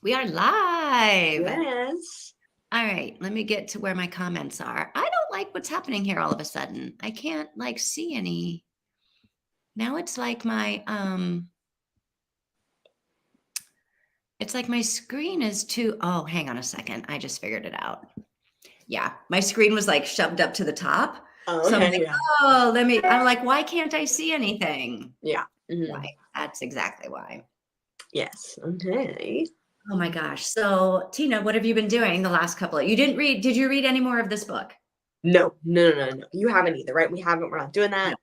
We are live. Yes. All right, let me get to where my comments are. I don't like what's happening here all of a sudden. I can't see any. Now it's like my screen is too. Oh, hang on a second. I just figured it out. Yeah, my screen was like shoved up to the top. Oh, So I'm okay. like, Yeah. oh, I'm like, why can't I see anything? Yeah. Why? That's exactly why. Yes. Okay. Oh my gosh. So, Tina, what have you been doing the last couple of, you didn't read, did you read any more of this book? No. You haven't either, right? We haven't. We're not doing No, that.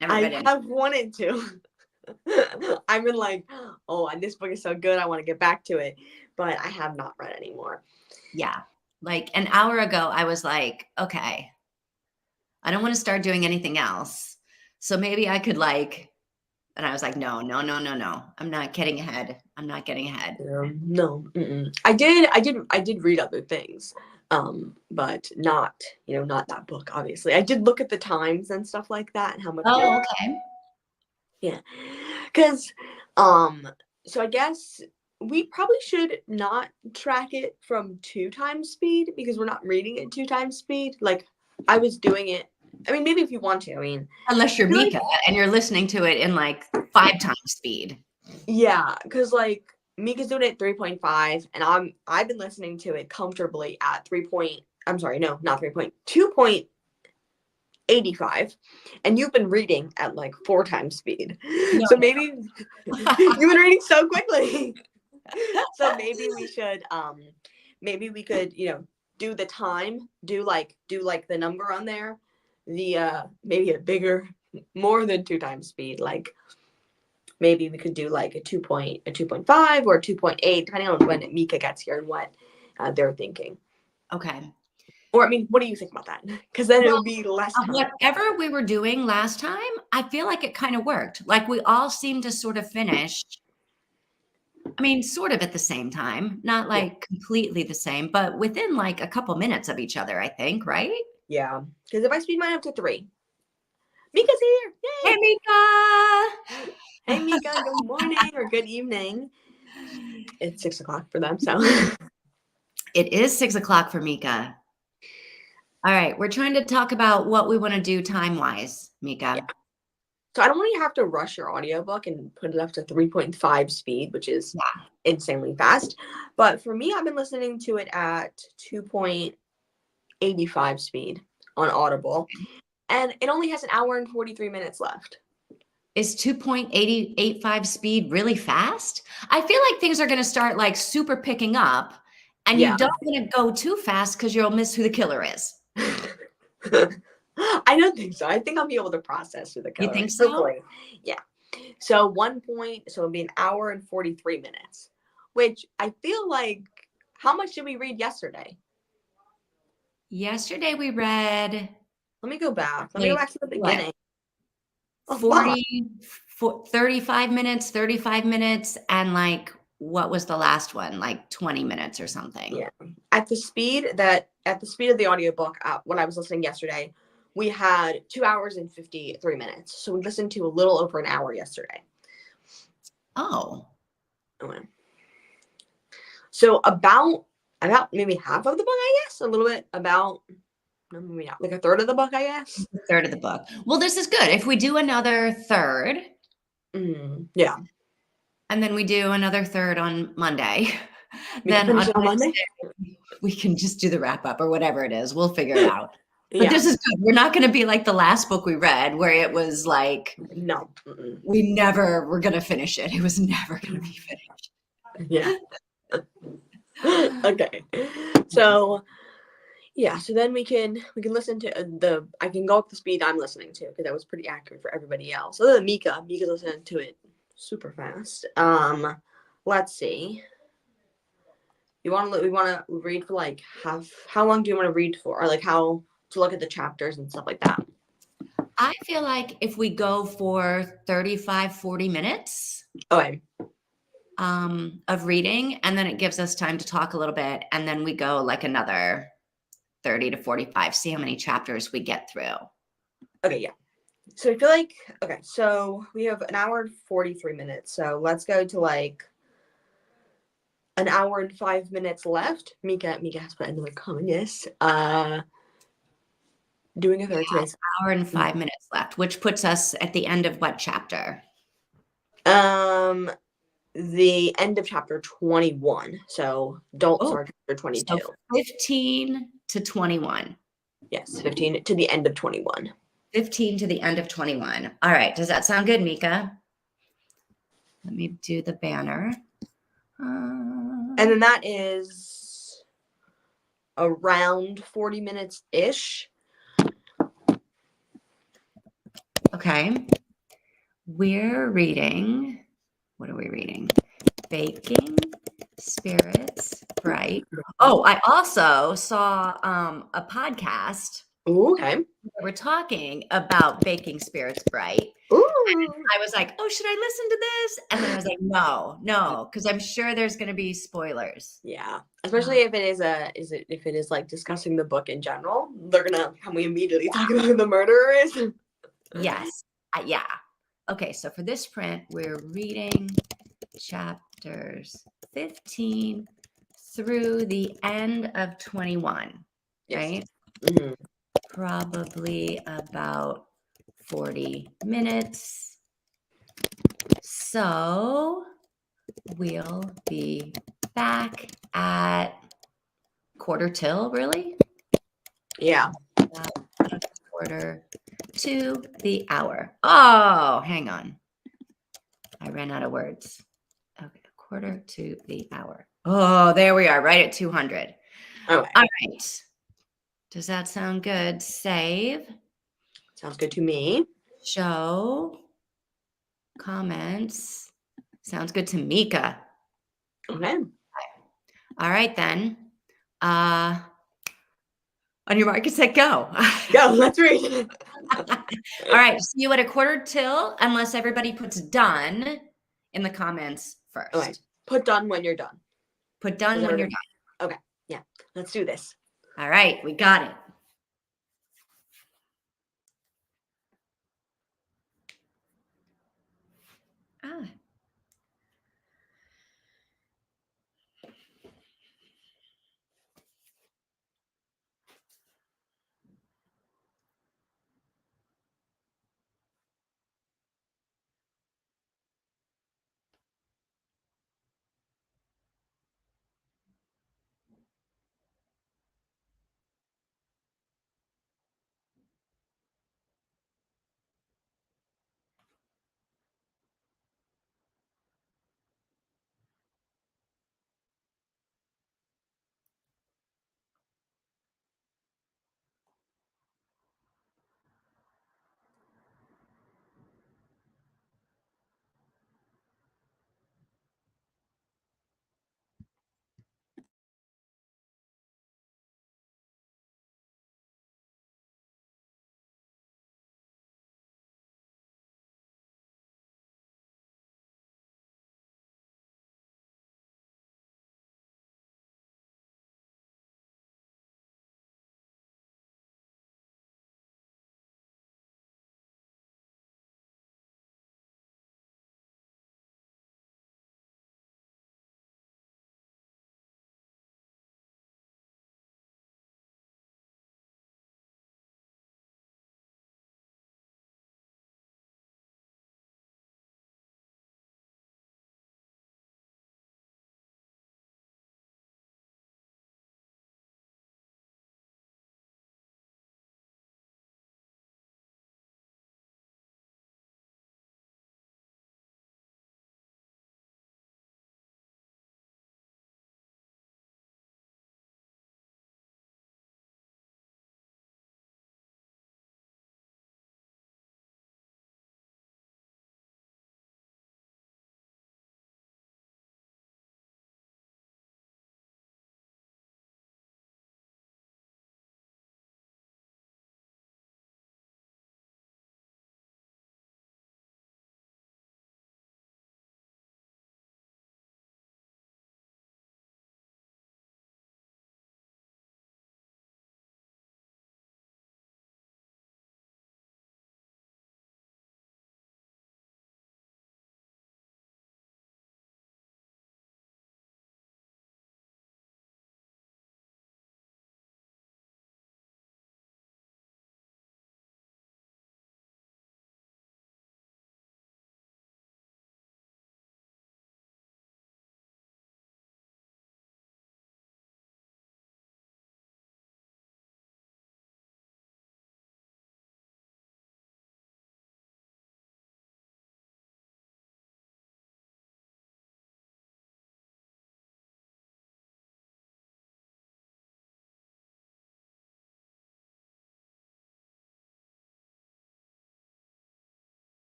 never read I any. have wanted to. I've been like, oh, and this book is so good. I want to get back to it, but I have not read anymore. Yeah. Like an hour ago, I was like, okay, I don't want to start doing anything else. So maybe I could and I was like, no. I'm not getting ahead. I'm not getting ahead. No. I did read other things, but not, not that book. Obviously, I did look at the times and stuff like that, and how much. Oh, okay. Yeah. Because, um, so I guess we probably should not track it from 2 times speed because we're not reading it 2 times speed. Like, I was doing it. I mean, maybe if you want to. I mean, Unless you're I feel like, Mika and you're listening to it in like 5 times speed. yeah, because like Mika's doing it at 3.5, and I've been listening to it comfortably at 3 point. I'm sorry, no, not 3 point, 2.85, and you've been reading at like 4 times speed. No. So maybe you've been reading so quickly. So maybe we should maybe we could, do the time, do like the number on there, the maybe a bigger, more than 2 times speed. Like maybe we could do like a 2.5 or 2.8, depending on when Mika gets here and what they're thinking. Okay. Or I mean, what do you think about that? Because then it Well, would be less time. whatever we were doing last time, I feel like it kind of worked. Like we all seemed to sort of finish. I mean, sort of at the same time, not Yeah. like completely the same, but within like a couple minutes of each other, I think, right? Yeah. Because if I speed mine up to 3, Mika's here. Hey, Yay! Mika. Hey, Mika. Good morning or good evening. It's 6 o'clock for them, so. It is 6 o'clock for Mika. All right, we're trying to talk about what we want to do time-wise, Yeah. Mika. So I don't want you to have to rush your audiobook and put it up to 3.5 speed, which is insanely fast. But for me, I've been listening to it at 2.85 speed on Audible. And it only has an hour and 43 minutes left. Is 2.85 speed really fast? I feel like things are going to start like super picking up, and you Yeah. don't want to go too fast because you'll miss who the killer is. I don't think so. I think I'll be able to process who the You killer think is. so? Hopefully. Yeah. So it'll be an hour and 43 minutes, which I feel like, how much did we read yesterday? Yesterday we read Let me go back. Let me go like back to the what? beginning. A lot. 40, 35 minutes, and like what was the last one? Like 20 minutes or something. Yeah. At the speed of the audiobook, when I was listening yesterday, we had 2 hours and 53 minutes. So we listened to a little over an hour yesterday. Oh. Okay. So about maybe half of the book, I guess. A little bit about, maybe not, like a third of the book, I guess. A third of the book. Well, this is good. If we do another third, Yeah. and then we do another third on Monday, We can then on finish it on Monday. Wednesday, we can just do the wrap up or whatever it is. We'll figure it out. But Yeah. this is good. We're not going to be like the last book we read where it was like, No. we never were going to finish it. It was never going to be finished. Yeah. Okay. So yeah, so then we can listen to I can go up the speed I'm listening to because that was pretty accurate for everybody else. Other than Mika's listening to it super fast. Let's see. We want to read for like how long do you want to read for? Or like how to look at the chapters and stuff like that? I feel like if we go for 35, 40 minutes Okay. of reading, and then it gives us time to talk a little bit, and then we go like another 30 to 45, see how many chapters we get through. Okay, yeah. So I feel like, okay, so we have an hour and 43 minutes. So let's go to like an hour and 5 minutes left. Mika has put another comment. Yes. Doing a third today. Hour and 5 minutes left, which puts us at the end of what chapter? The end of chapter 21. So don't start chapter 22. So 15 to 21. Yes, 15 to the end of 21. 15 to the end of 21. All right. Does that sound good, Mika? Let me do the banner. And then that is around 40 minutes ish. Okay. We're reading. What are we reading? Baking Spirits Bright. Oh, I also saw a podcast. Ooh, okay. We're talking about Baking Spirits Bright. Ooh. I was like, oh, should I listen to this? And then I was like, no, because I'm sure there's going to be spoilers. Yeah, especially if it is like discussing the book in general, they're gonna have we immediately talk about who the murderer is. Yes. Yeah. Okay. So for this print, we're reading chapters 15 through the end of 21, Yes. right? Mm-hmm. Probably about 40 minutes. So we'll be back at quarter till, really? Yeah. Quarter to the hour. Oh, hang on. I ran out of words. Okay, quarter to the hour. Oh, there we are, right at 200. Okay. All right. Does that sound good? Save. Sounds good to me. Show. Comments. Sounds good to Mika. Okay. All right, then. On your mark, get set, go. Go, let's read. All right. See you at a quarter till, unless everybody puts done in the comments first. Okay. Put done when you're done. Put done when you're done. Okay. Yeah. Let's do this. All right. We got it. Ah.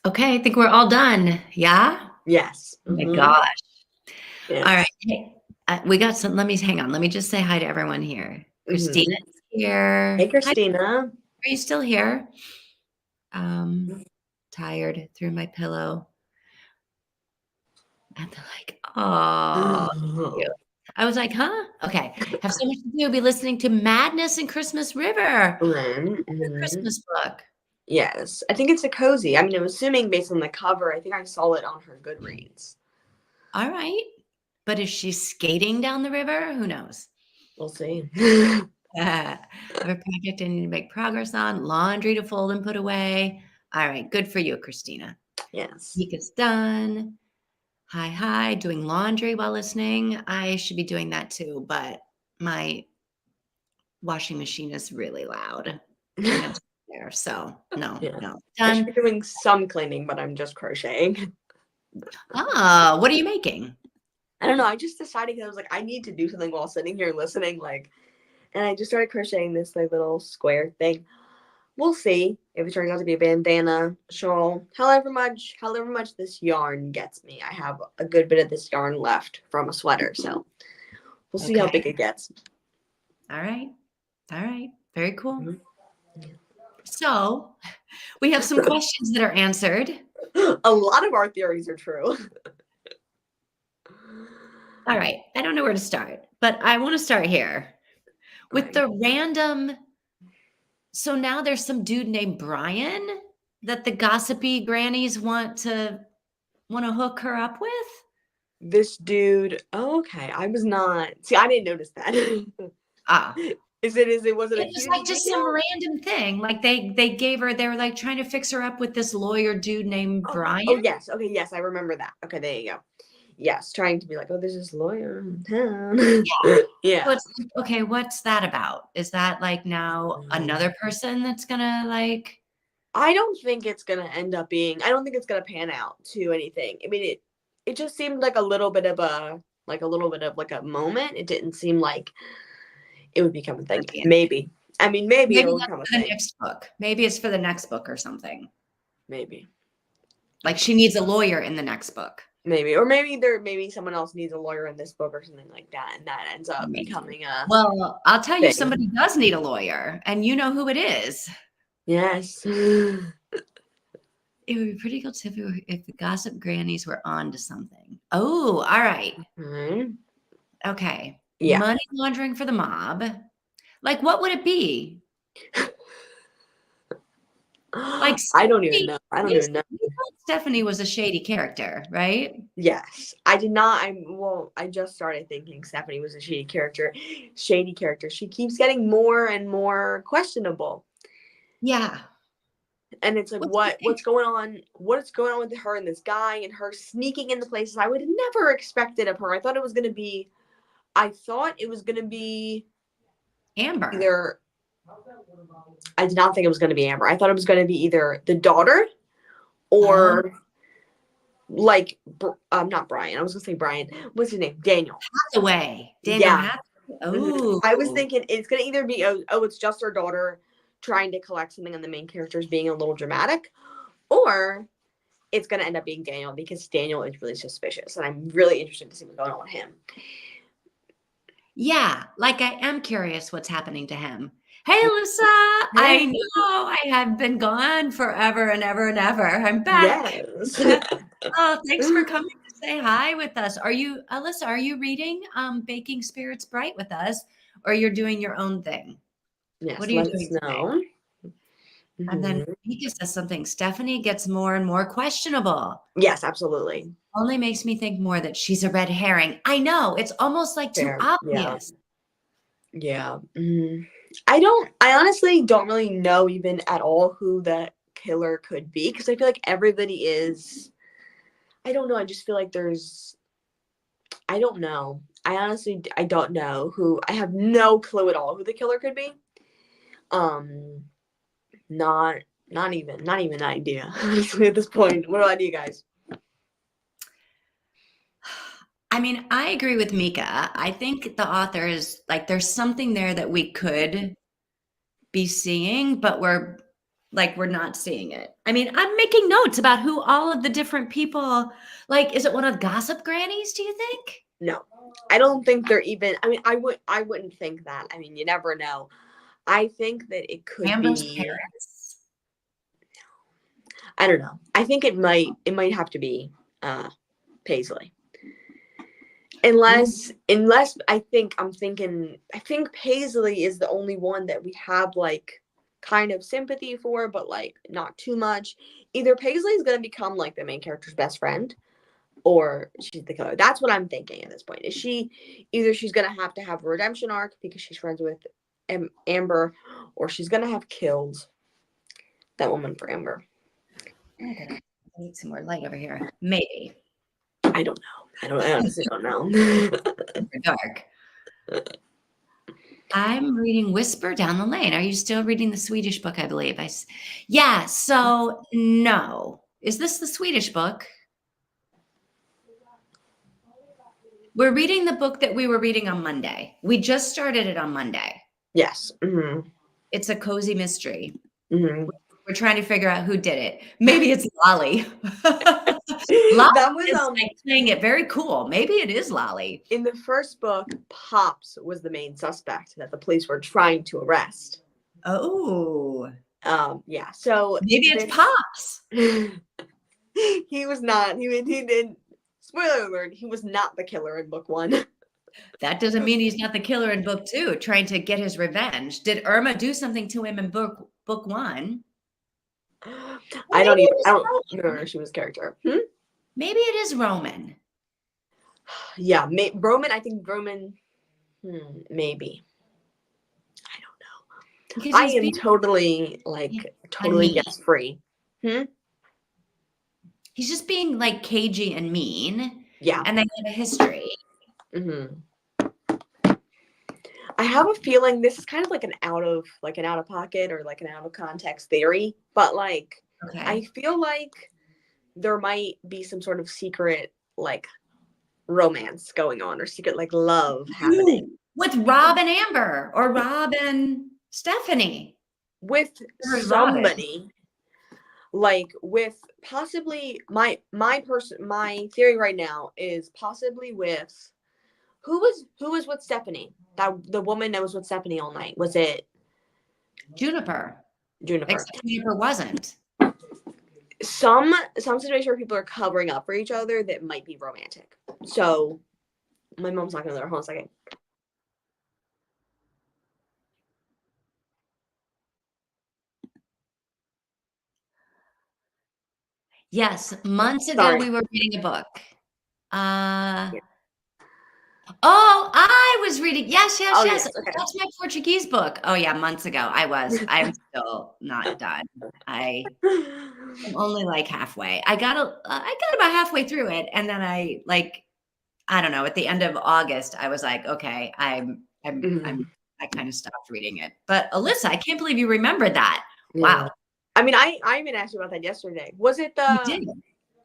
Okay, I think we're all done. Yeah? Yes. Oh my gosh. All right. Yes. Hey, we got some. Hang on. Let me just say hi to everyone here. Christina's Mhm. Hey, here. Hi. Christina. Are you still here? Tired, threw my pillow. And they're like, oh, I was like, huh? Okay. Have so much to do. Be listening to Madness in Christmas River. Your Mhm. Christmas book. Yes, I think it's a cozy. I mean, I'm assuming based on the cover. I think I saw it on her Goodreads. All right. But is she skating down the river? Who knows? We'll see. I have a project I need to make progress on, laundry to fold and put away. All right, good for you, Christina. Yes. Week is done. Hi, doing laundry while listening. I should be doing that too, but my washing machine is really loud. I have there, so no, Yeah. I should be done. doing some cleaning, but I'm just crocheting. Ah, what are you making? I don't know. I just decided because I was like, I need to do something while sitting here listening. Like, and I just started crocheting this like little square thing. We'll see if it turns out to be a bandana, shawl, however much this yarn gets me. I have a good bit of this yarn left from a sweater, so we'll see how Okay. big it gets. All right. All right. Very cool. Mhm. So we have some questions that are answered. A lot of our theories are true. All right. I don't know where to start, but I want to start here with Right. the random. So now there's some dude named Brian that the gossipy grannies want to hook her up with. This dude. Oh, okay. I was not. See, I didn't notice that. Ah, Was it a it was huge like just some detail? random thing. Like they gave her. They were like trying to fix her up with this lawyer dude named Oh, Brian. yes. Okay, yes, I remember that. Okay, there you go. Yes, trying to be like, oh, there's this lawyer in town. So Yeah. it's like, okay, what's that about? Is that like now another person that's gonna like? I don't think it's gonna end up being. I don't think it's gonna pan out to anything. I mean, it just seemed like a little bit of like a moment. It didn't seem like it would become a thing. Maybe. I mean, maybe Maybe it'll that's become a for the thing. next book. Maybe it's for the next book or something. Maybe. Like she needs a lawyer in the next book. Maybe. Or maybe someone else needs a lawyer in this book or something like that, and that ends up Maybe. becoming a Well, I'll tell you, thing. somebody does need a lawyer, and you know who it is. Yes. It would be pretty cool if the gossip grannies were on to something. Oh, all right. Mhm. Okay. Yeah. Money laundering for the mob. Like, what would it be? Like I don't even Stephanie, know. I don't even know. you thought Stephanie was a shady character, right? Yes, I did not. I just started thinking Stephanie was a shady character. Shady character. She keeps getting more and more questionable, Yeah. and it's like, What do you think? what's going on? What's going on with her and this guy and her sneaking into places I would have never expected of her. I thought it was gonna be. I thought it was gonna be Amber. either. I did not think it was gonna be Amber. I thought it was gonna be either the daughter Oh, or like not Brian. I was gonna say Brian. What's his name? Daniel. Hathaway. Daniel Yeah. Hathaway. I was Oh. thinking it's gonna either be it's just her daughter trying to collect something and the main characters being a little dramatic, or it's gonna end up being Daniel because Daniel is really suspicious and I'm really interested to see what's going on with him. Yeah, like I am curious what's happening to him. Hey, Alyssa, I Hey. know I have been gone forever and ever and ever. I'm back. Yes. Oh, thanks for coming to say hi with us. Are you, Alyssa, are you reading Baking Spirits Bright with us, or you're doing your own thing? What Yes, are you let doing us today? know. And then Mhm. Mika says something. Stephanie gets more and more questionable. Yes, absolutely. Only makes me think more that she's a red herring. I know, it's almost like too Fair. Yeah. obvious. Yeah. I honestly don't really know even at all who the killer could be because I feel like everybody is. I don't know. I just feel like I don't know. I don't know who. I have no clue at all who the killer could be. Um, not, not even an idea. Honestly, at this point, what do you guys? I mean, I agree with Mika. I think the author is like, there's something there that we could be seeing, but we're like we're not seeing it. I mean, I'm making notes about who all of the different people, like, is it one of the gossip grannies, do you think? No, I don't think they're even. I mean, I wouldn't think that. I mean, you never know. I think that it could Amber's be. parents. I don't know. I think it might have to be Paisley. Unless I think Paisley is the only one that we have like kind of sympathy for, but like not too much. Either Paisley is gonna become like the main character's best friend, or she's the killer. That's what I'm thinking at this point. Is she's gonna have to have a redemption arc because she's friends with Amber, or she's gonna have killed that woman for Amber. I need some more light over here. Maybe. I don't know. I honestly don't know. Dark. I'm reading Whisper Down the Lane. Are you still reading the Swedish book, I believe? Yeah, so no. Is this the Swedish book? We're reading the book that we were reading on Monday. We just started it on Monday. Yes. Mm-hmm. It's a cozy mystery. Mm-hmm. We're trying to figure out who did it. Maybe it's Lolly. That was like playing it very cool. Maybe it is Lolly. In the first book, Pops was the main suspect that the police were trying to arrest. Oh. Yeah. So maybe it's Pops. He was not. He didn't. Spoiler alert: he was not the killer in book 1. That doesn't mean he's not the killer in book 2, trying to get his revenge. Did Irma do something to him in book 1? I don't know she was a character. Maybe it is Roman. Yeah, Roman. I think Roman. Maybe. I don't know. I am totally guess free. He's just being like cagey and mean. Yeah. And they have a history. Mm-hmm. I have a feeling this is kind of like an out of pocket or like an out of context theory, but like I feel like there might be some sort of secret like romance going on or secret like love happening with Rob and Amber or Rob and Stephanie. With somebody. Like with possibly my theory right now is possibly with who was with Stephanie? That the woman that was with Stephanie all night. Was it Juniper? Except Juniper wasn't. Some situation where people are covering up for each other that might be romantic. So my mom's not gonna there. Hold on a second. Yes, months ago we were reading a book. Oh, I was reading. Yes. Yes. Okay. That's my Portuguese book. Oh yeah, months ago I was. I'm still not done. I'm only like halfway. I got about halfway through it, and then I don't know. At the end of August, I was like, okay, I kind of stopped reading it. But Alyssa, I can't believe you remembered that. Yeah. Wow. I mean, I even asked you about that yesterday. Was it the you did.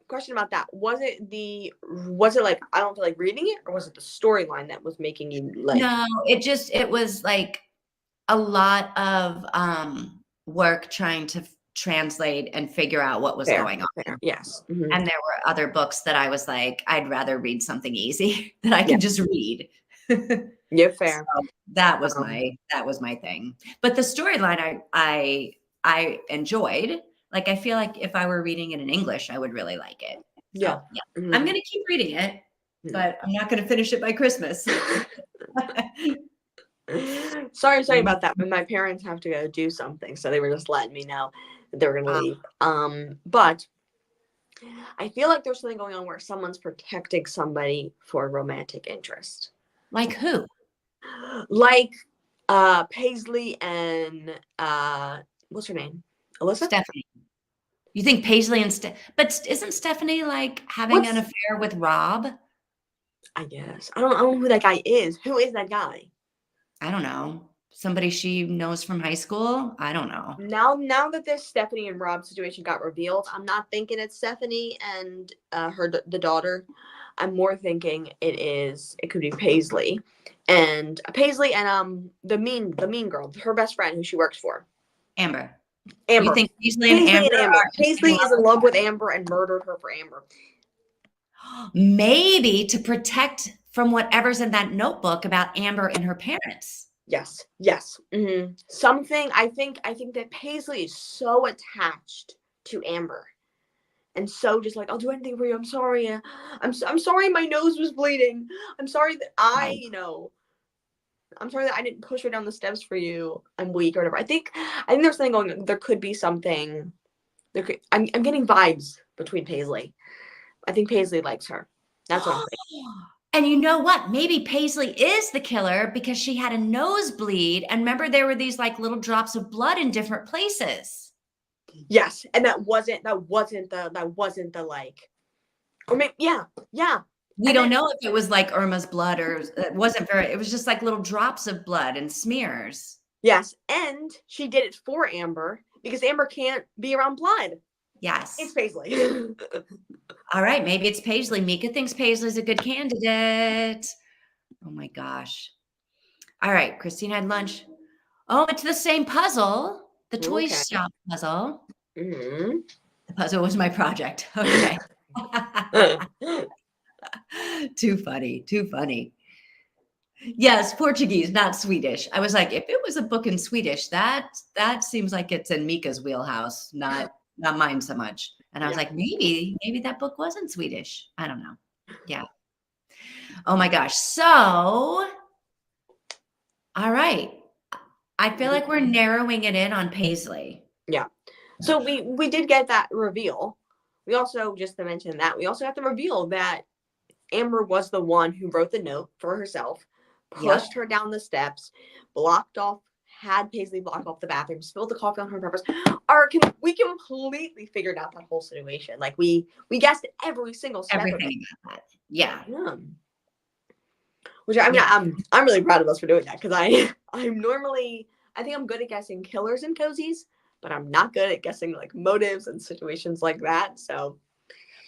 Question about that? Was it like I don't feel like reading it, or was it the storyline that was making you like? No, it was like a lot of work trying to translate and figure out what was going on. Fair. Yes. Mm-hmm. And there were other books that I was like, I'd rather read something easy that I can just read. Yeah, fair. So that was my thing. But the storyline I enjoyed. Like, I feel like if I were reading it in English, I would really like it. Yeah. So, yeah. Mm-hmm. I'm going to keep reading it, but I'm not going to finish it by Christmas. Sorry about that. But my parents have to go do something. So they were just letting me know that they were going to leave. But I feel like there's something going on where someone's protecting somebody for romantic interest. Like who? Like Paisley and what's her name? Alyssa? Stephanie. You think Paisley and but isn't Stephanie like having an affair with Rob? I guess. I don't know who that guy is. Who is that guy? I don't know. Somebody she knows from high school? I don't know. Now that this Stephanie and Rob situation got revealed, I'm not thinking it's Stephanie and the daughter. I'm more thinking it could be Paisley and the mean girl, her best friend who she works for. Amber. Amber. You think Paisley and Amber are Paisley in is in love with Amber and murdered her for Amber. love? Maybe to protect from whatever's in that notebook about Amber and her parents. Yes. Something I think that Paisley is so attached to Amber. And so just like, I'll do anything for you. I'm sorry. I'm sorry my nose was bleeding. I'm sorry that I'm sorry that I didn't push her down the steps for you. I'm weak or whatever. I think there's something going on. There could be something. I'm getting vibes between Paisley. I think Paisley likes her. That's what I'm thinking. And you know what? Maybe Paisley is the killer because she had a nosebleed. And remember, there were these like little drops of blood in different places. Yes, and that wasn't the like, or maybe yeah. We don't know if it was like Irma's blood or it wasn't very. It was just like little drops of blood and smears. Yes, and she did it for Amber because Amber can't be around blood. Yes, it's Paisley. All right, maybe it's Paisley. Mika thinks Paisley's a good candidate. Oh my gosh. All right, Christine had lunch. Oh, it's the same puzzle. The toy shop puzzle. Mm-hmm. The puzzle was my project. Okay. Too funny. Too funny. Yes, Portuguese, not Swedish. I was like, if it was a book in Swedish, that seems like it's in Mika's wheelhouse, not mine so much. And I was like, maybe that book wasn't Swedish. I don't know. Yeah. Oh my gosh. So, all right. I feel like we're narrowing it in on Paisley. Yeah. So we did get that reveal. We also, just to mention that, we also have to reveal that Amber was the one who wrote the note for herself, pushed her down the steps, had Paisley block off the bathroom, spilled the coffee on her purpose. We completely figured out that whole situation. Like we guessed every single step. Everything about that. Yeah. Which I mean, I'm really proud of us for doing that because I'm normally, I think I'm good at guessing killers and cozies, but I'm not good at guessing like motives and situations like that. So,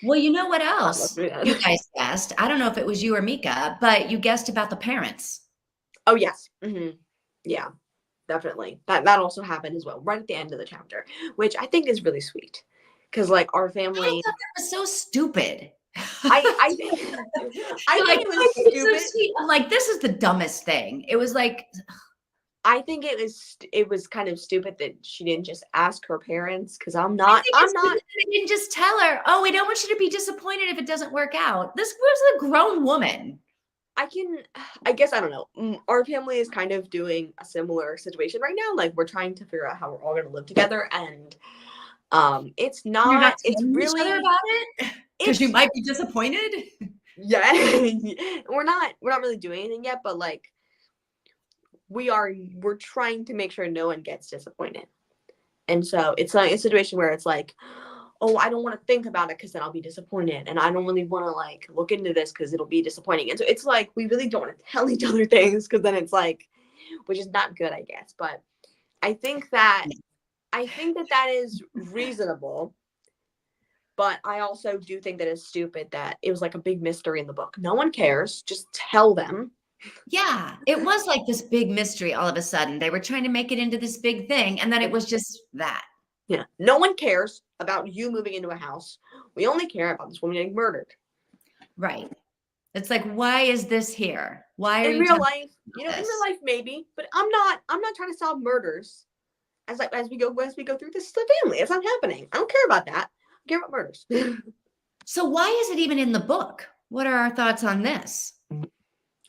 well, you know what else you guys guessed? I don't know if it was you or Mika, but you guessed about the parents. Oh yes, yeah, definitely. That also happened as well, right at the end of the chapter, which I think is really sweet because like our family. I thought that was so stupid. I think it was stupid. So sweet. I'm like, this is the dumbest thing. It was like, I think it was kind of stupid that she didn't just ask her parents because I'm not. They didn't just tell her, oh, we don't want you to be disappointed if it doesn't work out. This was a grown woman. I guess, I don't know. Our family is kind of doing a similar situation right now. Like we're trying to figure out how we're all going to live together. And it's not, it's really about it because you might be disappointed. Yeah. we're not really doing anything yet, but like we're trying to make sure no one gets disappointed. And so it's like a situation where it's like, oh, I don't want to think about it because then I'll be disappointed. And I don't really want to like look into this because it'll be disappointing. And so it's like, we really don't want to tell each other things because then it's like, which is not good, I guess. But I think that is reasonable. But I also do think that it's stupid that it was like a big mystery in the book. No one cares. Just tell them. Yeah, it was like this big mystery all of a sudden. They were trying to make it into this big thing. And then it was just that. Yeah. No one cares about you moving into a house. We only care about this woman getting murdered. Right. It's like, why is this here? Why are in real life? In real life, maybe, but I'm not trying to solve murders. As we go through this, it's a family. It's not happening. I don't care about that. I care about murders. So why is it even in the book? What are our thoughts on this?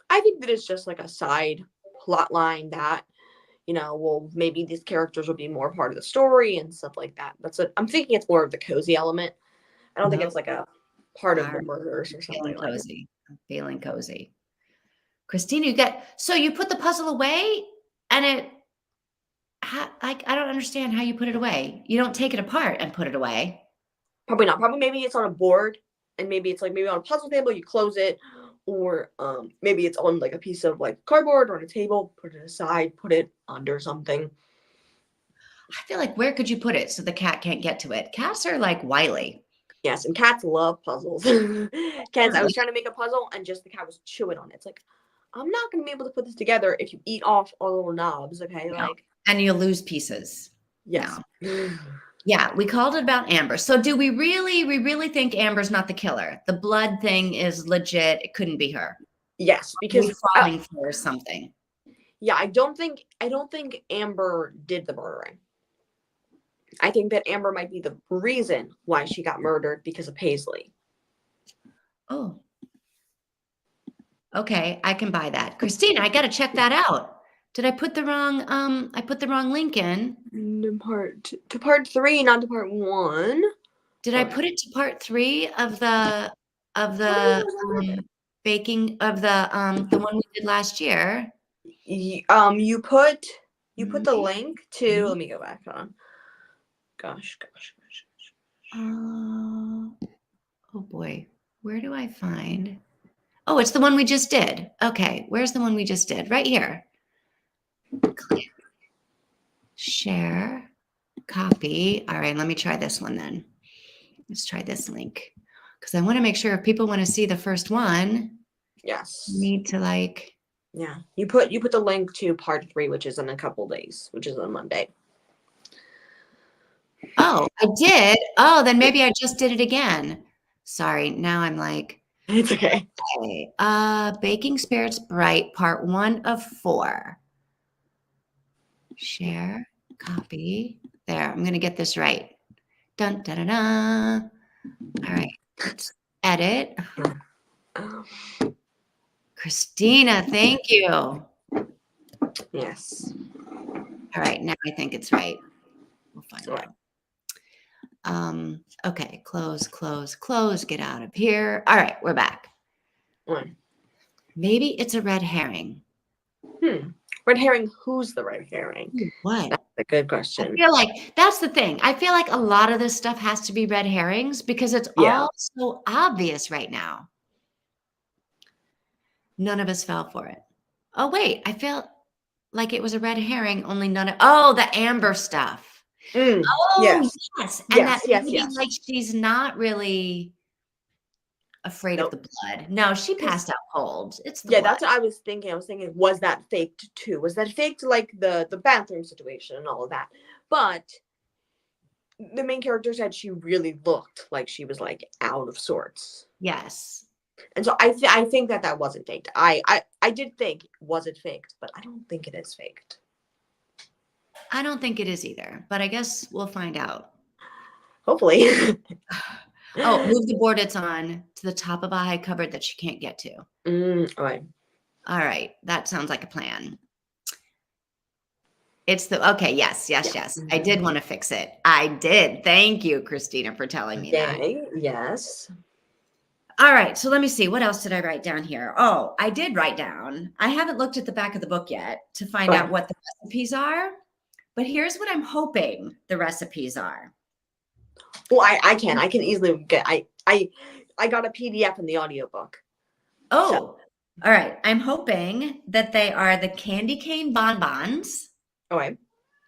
I think that it's just like a side plot line that, well, maybe these characters will be more part of the story and stuff like that. That's what I'm thinking. It's more of the cozy element. I don't think it's like a part of the murders or something like that. I'm feeling cozy. Christina, you put the puzzle away and I don't understand how you put it away. You don't take it apart and put it away. Probably not. Probably maybe it's on a board and maybe it's like maybe on a puzzle table, you close it. Or maybe it's on like a piece of like cardboard or on a table, put it aside, put it under something. I feel like where could you put it so the cat can't get to it? Cats are like wily. Yes, and cats love puzzles. Cats, I was trying to make a puzzle and just the cat was chewing on it. It's like, I'm not going to be able to put this together if you eat off all the little knobs, okay? No. And you'll lose pieces. Yes. Yeah, we called it about Amber. So do we really think Amber's not the killer? The blood thing is legit. It couldn't be her. Yes, We because falling for something. yeah, I don't think Amber did the murdering. I think that Amber might be the reason why she got murdered because of Paisley. Oh, okay. I can buy that. Christina, I got to check that out. Did I put the wrong, I put the wrong link in. To part 3, not to part 1. Did I put it to part 3 of the, baking of the one we did last year? You put the link to, let me go back on. Gosh. Oh boy. Where do I find? Oh, it's the one we just did. Okay. Where's the one we just did? Right here. Click. Share. Copy. All right. Let me try this one then. Let's try this link. Because I want to make sure if people want to see the first one, Yes. you need to like. Yeah. You put the link to part 3, which is in a couple days, which is on Monday. Oh, I did. Oh, then maybe I just did it again. Sorry. Now I'm like. It's okay. Okay. Baking Spirits Bright, part 1 of 4. Share, copy. There. I'm going to get this right. Dun, da, da, da. All right. Let's edit. Christina, thank you. Yes. All right. Now I think it's right. We'll find out. Okay. Close. Get out of here. All right. We're back. Maybe it's a red herring. Red herring, who's the red herring? What? That's a good question. I feel like that's the thing. I feel like a lot of this stuff has to be red herrings because it's all so obvious right now. None of us fell for it. Oh, wait. I feel like it was a red herring, only none of, the Amber stuff. Yes. And like she's not really afraid of the blood. No, she passed out cold. It's the blood. That's what I was thinking. Was that faked too? Was that faked like the bathroom situation and all of that? But the main character said she really looked like she was like out of sorts. Yes. And so I think that wasn't faked. I did think, was it faked? But I don't think it is faked. I don't think it is either, but I guess we'll find out. Hopefully. Oh, move the board it's on to the top of a high cupboard that she can't get to. All right. All right. That sounds like a plan. It's the, okay. Yes. I did want to fix it. I did. Thank you, Christina, for telling me that. Yes. All right. So let me see. What else did I write down here? Oh, I did write down. I haven't looked at the back of the book yet to find out what the recipes are. But here's what I'm hoping the recipes are. Well, I can easily get, I got a PDF in the audiobook. Oh, so. All right. I'm hoping that they are the candy cane bonbons. Okay.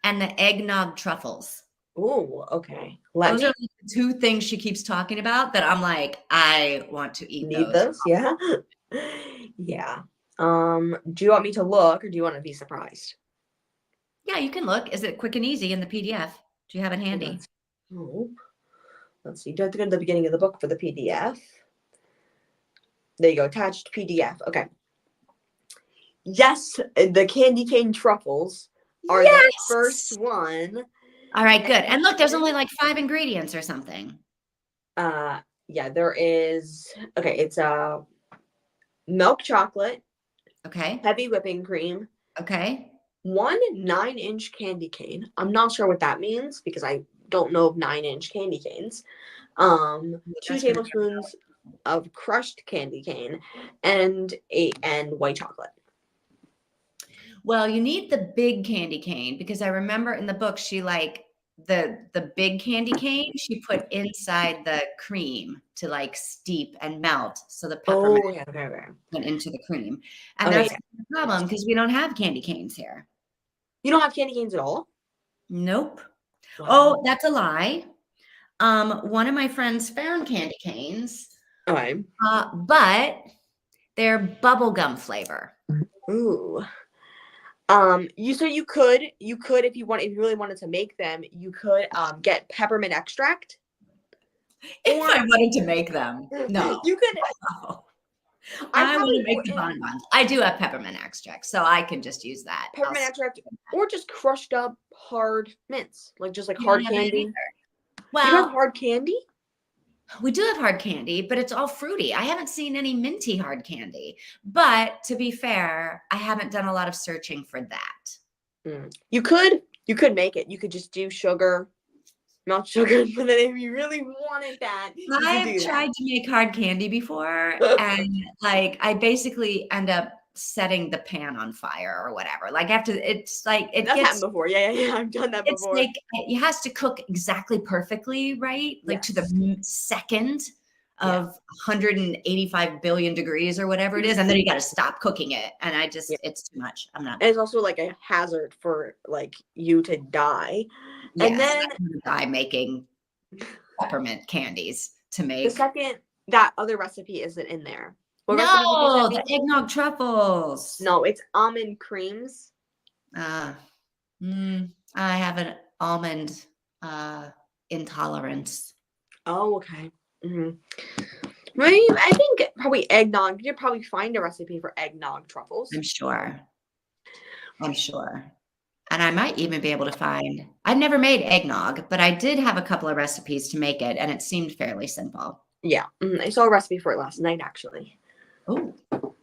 And the eggnog truffles. Oh, okay. Those are the 2 things she keeps talking about that I'm like, I want to eat those. Yeah. Yeah. Do you want me to look or do you want to be surprised? Yeah, you can look. Is it quick and easy in the PDF? Do you have it handy? Let's see. Do I have to go to the beginning of the book for the PDF? There you go. Attached PDF. Okay. Yes, the candy cane truffles are the first one. All right, good. And look, there's only like 5 ingredients or something. Yeah, there is. Okay, it's milk chocolate. Okay. Heavy whipping cream. Okay. 1 9-inch candy cane. I'm not sure what that means because I don't know of 9-inch candy canes. 2 tablespoons of crushed candy cane and white chocolate. Well, you need the big candy cane because I remember in the book she like the big candy cane she put inside the cream to like steep and melt so the peppermint went into the cream. And that's the problem because we don't have candy canes here. You don't have candy canes at all? Nope. Wow. Oh, that's a lie. One of my friends found candy canes. Okay. But they're bubblegum flavor. Ooh. You could if you really wanted to make them, you could get peppermint extract, If or I wanted to make them, no. you could. No. I I want probably to make the wouldn't. bonbons. I do have peppermint extract, so I can just use that. Peppermint extract, or just crushed up hard mints, like just like You don't hard have that candy. either. You don't have Well, hard candy? we do have hard candy, but it's all fruity. I haven't seen any minty hard candy. But to be fair, I haven't done a lot of searching for that. You could make it. You could just do sugar, not sugar, but then if you really wanted that, you could I've do that. tried to make hard candy before, and like I basically end up setting the pan on fire or whatever. Like after it's like it That's gets happened before. Yeah. I've done that it's before. like it has to cook exactly perfectly, right? Like to the second of 185 billion degrees or whatever it is, and then you got to stop cooking it. And I just it's too much. I'm not. And it's also like a hazard for like you to die. Yes, and then I'm gonna die making peppermint candies to the make. second that other recipe isn't in there. What recipe did you No, send the me? eggnog truffles. No, it's almond creams. I have an almond intolerance. Oh, okay. I think probably eggnog. You'd probably find a recipe for eggnog truffles. I'm sure. And I might even be able to find, I've never made eggnog, but I did have a couple of recipes to make it, and it seemed fairly simple. Yeah. I saw a recipe for it last night, actually. Oh.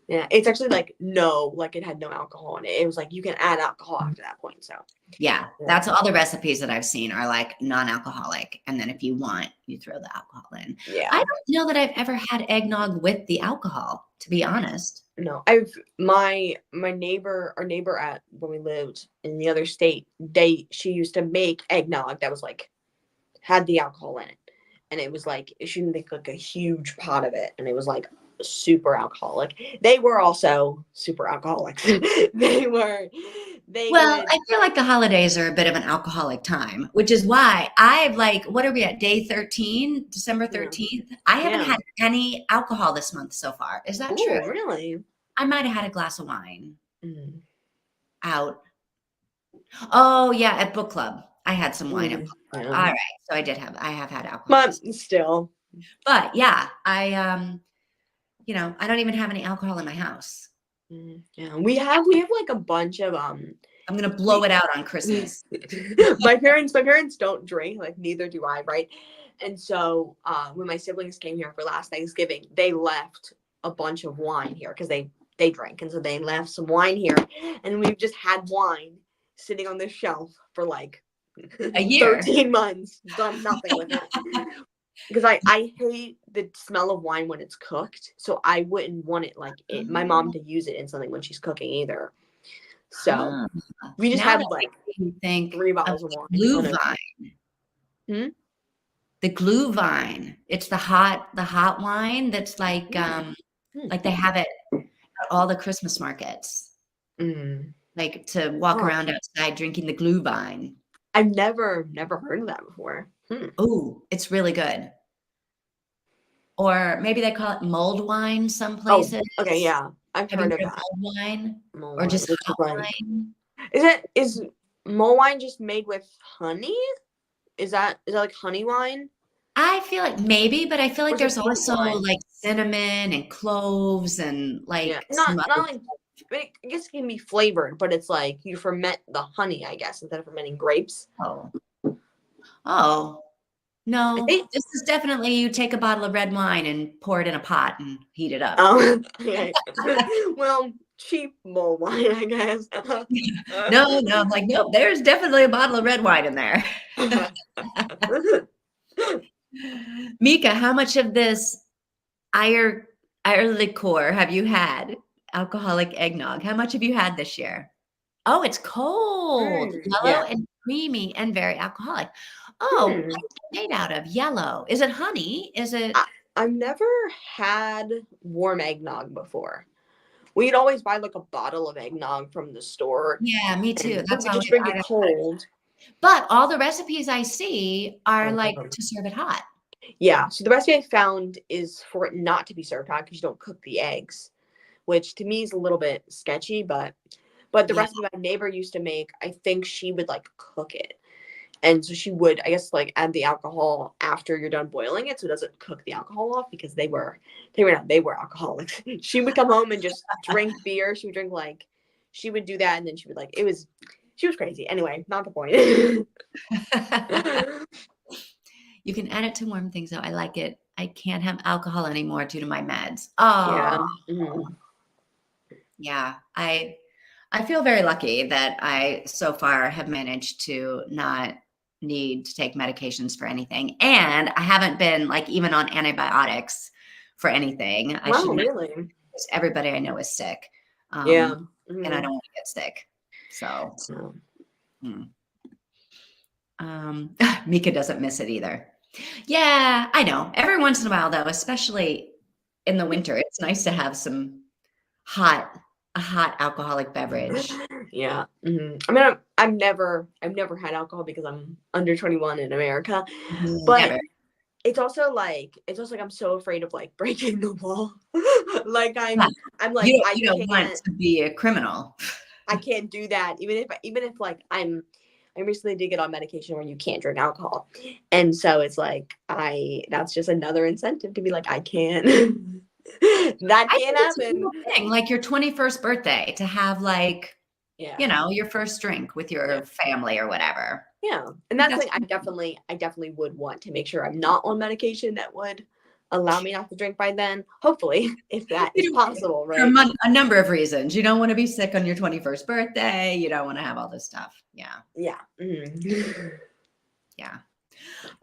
Yeah. It's actually like it had no alcohol in it. It was like you can add alcohol after that point. So. Yeah, that's all the recipes that I've seen are like non-alcoholic. And then if you want, you throw the alcohol in. Yeah. I don't know that I've ever had eggnog with the alcohol, to be honest. No, my neighbor, our neighbor at when we lived in the other state, she used to make eggnog that was like had the alcohol in it, and it was like she didn't make like a huge pot of it, and it was like super alcoholic. They were also super alcoholics. Well, I feel like the holidays are a bit of an alcoholic time, which is why I've like, what are we at, day 13, December 13th? I haven't had any alcohol this month so far. Is that true? Really? I might have had a glass of wine out. Oh yeah, at book club. I had some wine at book club. All right. So I have had alcohol. But still. But yeah, I don't even have any alcohol in my house. Yeah, we have like a bunch of I'm gonna blow it out on Christmas. my parents don't drink, like neither do I, right? And so when my siblings came here for last Thanksgiving, they left a bunch of wine here because they drank, and so they left some wine here, and we've just had wine sitting on the shelf for like a year, 13 months, done nothing with it. Because I hate the smell of wine when it's cooked, so I wouldn't want it my mom to use it in something when she's cooking either. So we just had like 3 bottles of wine. Glühwein. The Glühwein. It's the hot wine that's like like they have it at all the Christmas markets. Like to walk around outside drinking the Glühwein. I've never heard of that before. Oh, it's really good. Or maybe they call it mulled wine some places. Oh, okay, yeah. I've heard of that. Mulled wine? Or just hot wine? Is mulled wine just made with honey? Is that like honey wine? I feel like maybe, but I feel like there's also like cinnamon and cloves and like not like, I guess it can be flavored, but it's like you ferment the honey, I guess, instead of fermenting grapes. Oh. No, this is definitely you take a bottle of red wine and pour it in a pot and heat it up. Oh, okay. Well, cheap mulled wine, I guess. No, I'm like, nope, there's definitely a bottle of red wine in there. Mika, how much of this Eyre liqueur have you had? Alcoholic eggnog. How much have you had this year? Oh, it's cold, yellow and creamy and very alcoholic. Oh, what's it made out of? Yellow. Is it honey? Is it? I've never had warm eggnog before. We'd always buy like a bottle of eggnog from the store. Yeah, me too. That's how we just drink it cold. But all the recipes I see are like to serve it hot. Yeah. So the recipe I found is for it not to be served hot because you don't cook the eggs, which to me is a little bit sketchy. But But the Yeah. recipe my neighbor used to make, I think she would like cook it. And so she would, I guess, like add the alcohol after you're done boiling it, so it doesn't cook the alcohol off because they were alcoholics. She would come home and just drink beer. She would drink like, she would do that, and then she would like, she was crazy. Anyway, not the point. You can add it to warm things, though. I like it. I can't have alcohol anymore due to my meds. Yeah. Oh, Mhm. yeah. I feel very lucky that I so far have managed to not need to take medications for anything. And I haven't been like even on antibiotics for anything. I Wow, should know really? because everybody I know is sick. Yeah. And I Mhm. don't want to get sick. So, So, hmm. Mika doesn't miss it either. Yeah, I know. Every once in a while, though, especially in the winter, it's nice to have a hot alcoholic beverage. yeah. Mhm. I mean, I've never had alcohol because I'm under 21 in America, but Never. it's also like I'm so afraid of like breaking the law. Like Yeah, I'm like you don't want to be a criminal. I can't do that even if like I recently did get on medication where you can't drink alcohol. And so it's like that's just another incentive to be like I can't that I can't think it's a happen. cool thing, like your 21st birthday to have like, Yeah. you know, your first drink with Yeah. your family or whatever. Yeah. And I think that's that's something I definitely would want to make sure I'm not on medication that would allow me not to drink by then. Hopefully, if that is you don't possible, for right? a number of reasons. You don't want to be sick on your 21st birthday. You don't want to have all this stuff. Yeah. Yeah. Mhm. Yeah.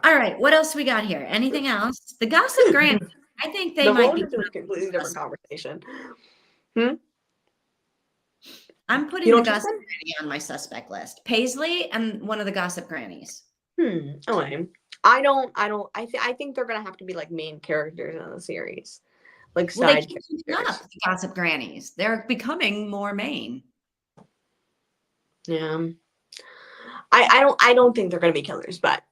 All right. What else we got here? Anything else? The Gossip Granny. I think they The might be. Vultures is a completely different conversation. Hmm? I'm You putting know the what you Gossip said? Granny on my suspect list. Paisley and one of the Gossip Grannies. Okay. I think they're gonna have to be like main characters in the series. Like Well, they side keep keeping up, characters. the Gossip Grannies. They're becoming more main. Yeah. I don't think they're gonna be killers, but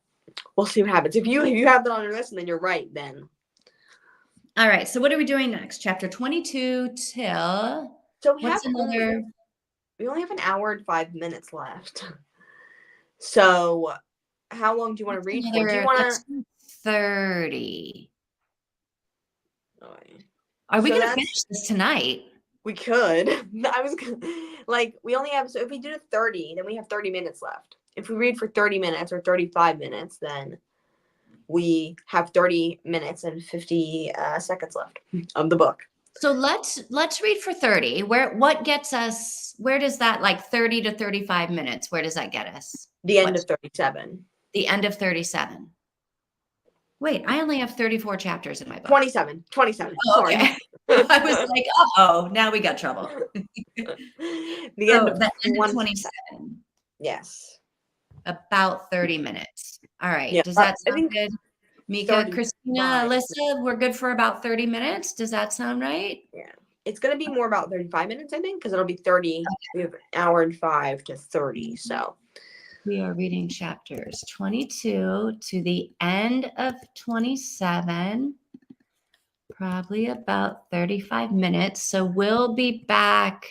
we'll see what happens. If you have that on your list and then you're right, then All right. So what are we doing next? Chapter 22 till so what's another? we only have an hour and 5 minutes left. So how long do you want to What's read for? Do you another? want Let's do 30. to? Are we So going to that's finish this tonight? we could. I was like we only have so if we do 30, then we have 30 minutes left. If we read for 30 minutes or 35 minutes, then we have 30 minutes and 50 seconds left of the book. So let's read for 30. What gets us, where does that like 30 to 35 minutes, where does that get us? The end What's of 37. the end of 37? Wait, I only have 34 chapters in my book. 27. 27. Oh, Sorry. okay. I was like, uh-oh, now we got trouble. The end So of the end of 27. 27, Yes. about 30 minutes. All right. Yeah. Does that I sound think good? Mika, Christina, 35. Alyssa, we're good for about 30 minutes. Does that sound right? Yeah. It's going to be more about 35 minutes, I think, because it'll be 30. We have an hour and 5 to 30. So, We are reading chapters 22 to the end of 27, probably about 35 minutes. So we'll be back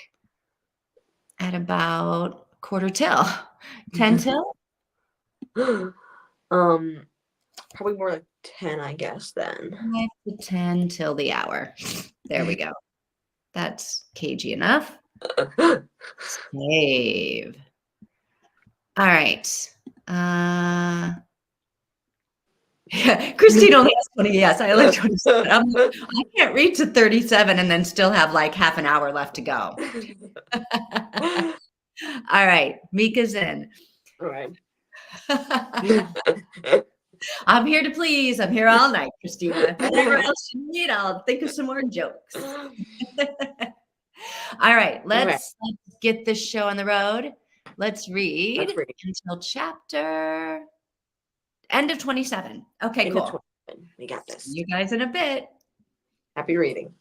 at about quarter till, 10 till. probably more like 10, I guess, then. 5 to 10 till the hour. There we go. That's cagey enough. Save. All right. Yeah, Christine only has 20. Yes, I like 27. I can't read to 37 and then still have like half an hour left to go. All right. Mika's in. All right. I'm here to please. I'm here all night, Christina. Whatever else you need, I'll think of some more jokes. All right, let's get this show on the road. Let's read until chapter end of 27. Okay, cool. We got this. See you guys in a bit. Happy reading.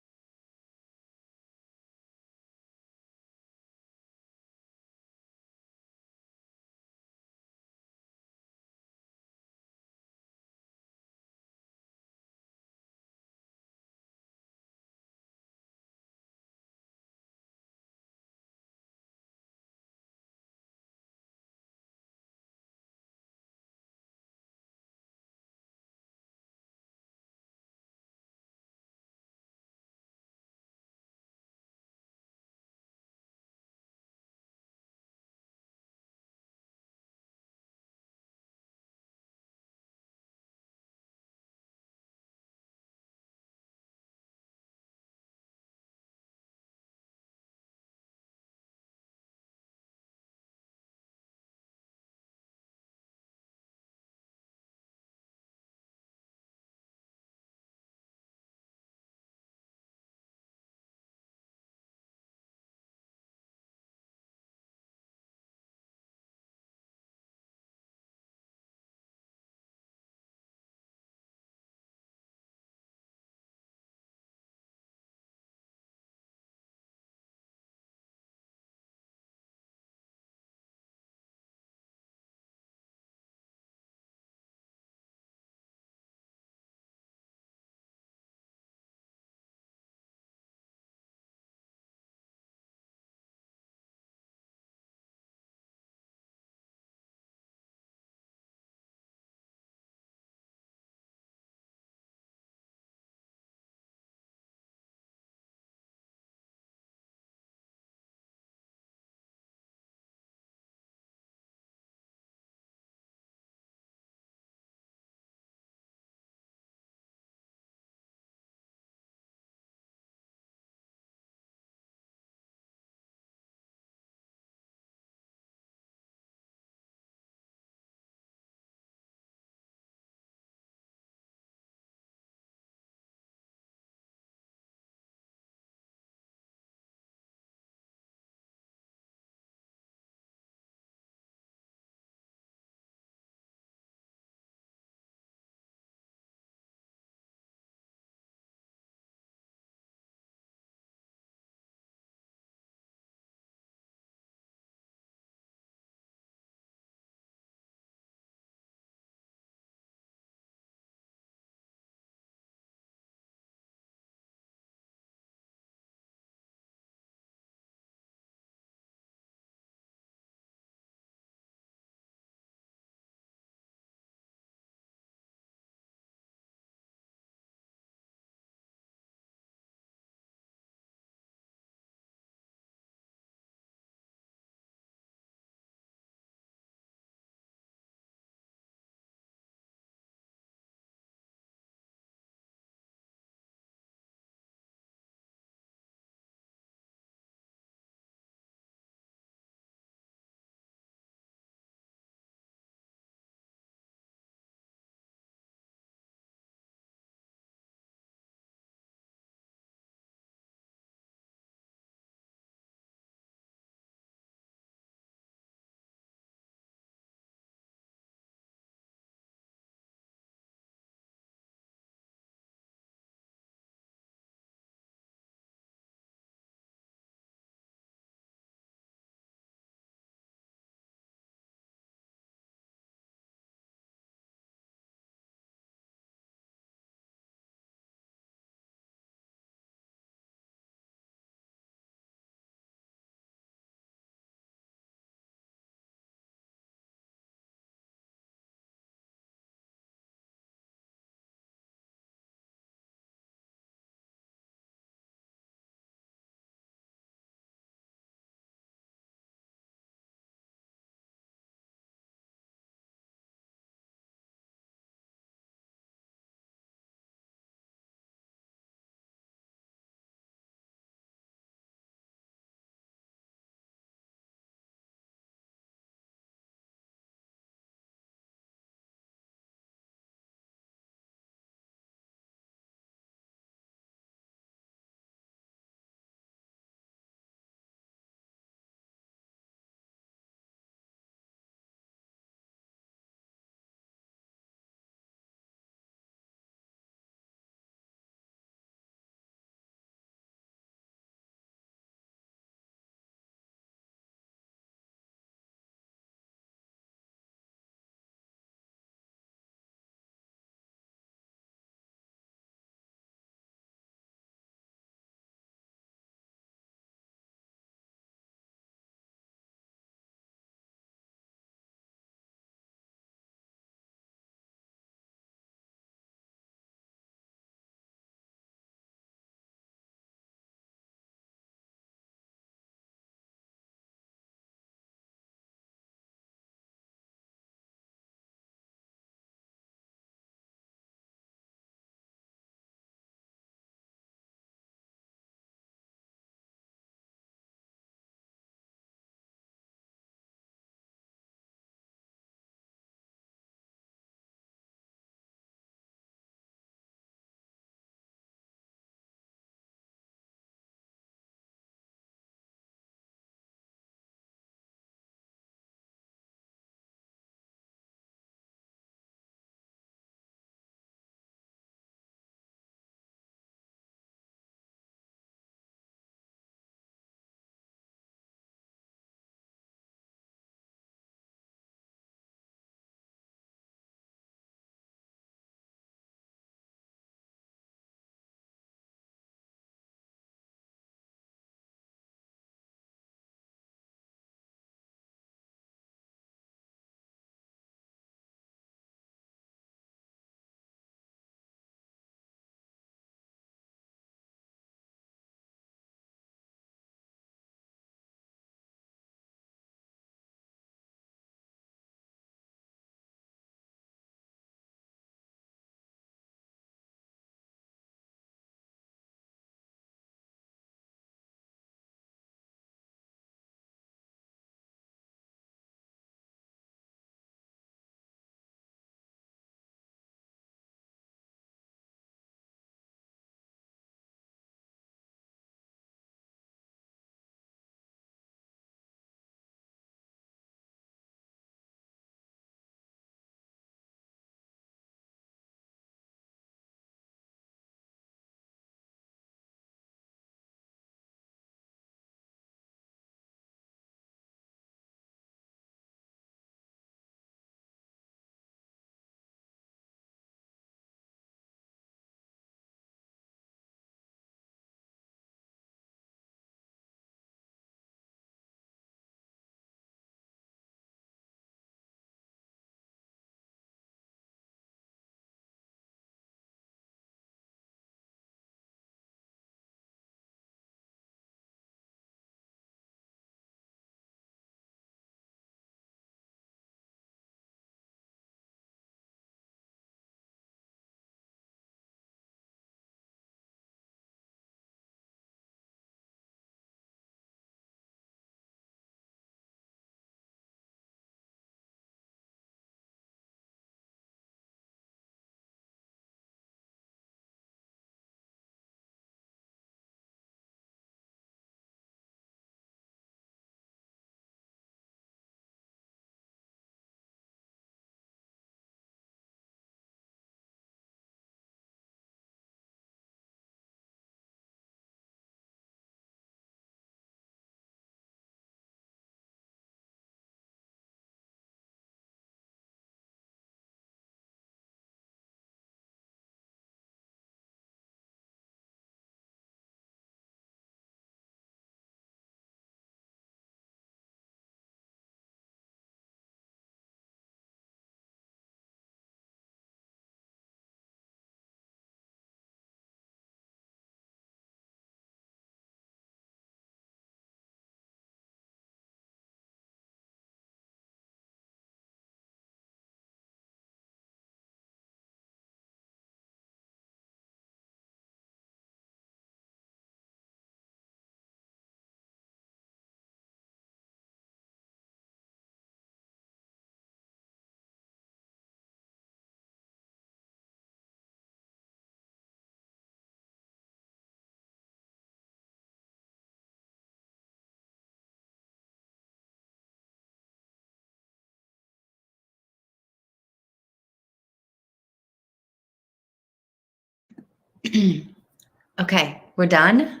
Okay, we're done.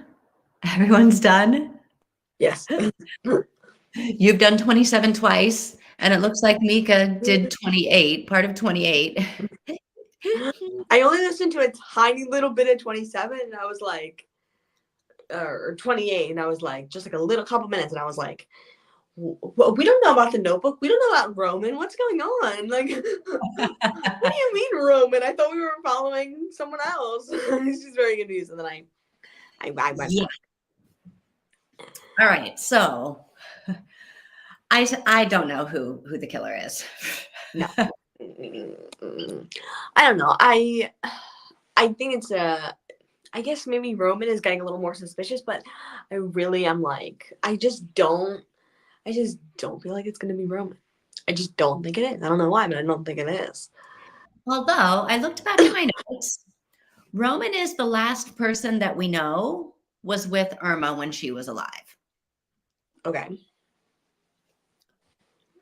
Everyone's done. Yes. You've done 27 twice, and it looks like Mika did 28, part of 28. I only listened to a tiny little bit of 27, and I was like, or 28, and I was like, just like a little couple minutes, and I was like, well, we don't know about the Notebook. We don't know about Roman. What's going on? Like, what do you mean Roman? I thought we were following someone else. She's very confused, and then I went Yeah. back. All right, so I don't know who the killer is. No. I don't know. I think it's I guess maybe Roman is getting a little more suspicious, but I really am like, I just don't feel like it's gonna be Roman. I just don't think it is. I don't know why, but I don't think it is. Although I looked back at my notes, Roman is the last person that we know was with Irma when she was alive. Okay.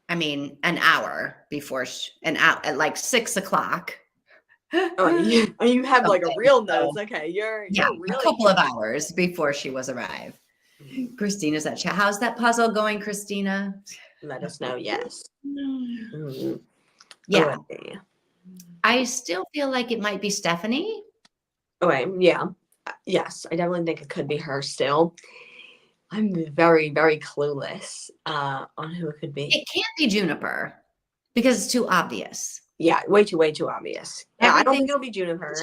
I mean, an hour before at like 6 o'clock. Oh, you have like a Okay, real so, notes. Okay, you're yeah, really a couple of hours before she was arrived. Christina's at chat. How's that puzzle going, Christina? let us know. Yes. Mm-hmm. Yeah. Okay. I still feel like it might be Stephanie. Okay. Yeah. Yes, I definitely think it could be her still. I'm very, very clueless on who it could be. It can't be Juniper because it's too obvious. Yeah, way too obvious. Yeah, I don't think it'll be Juniper.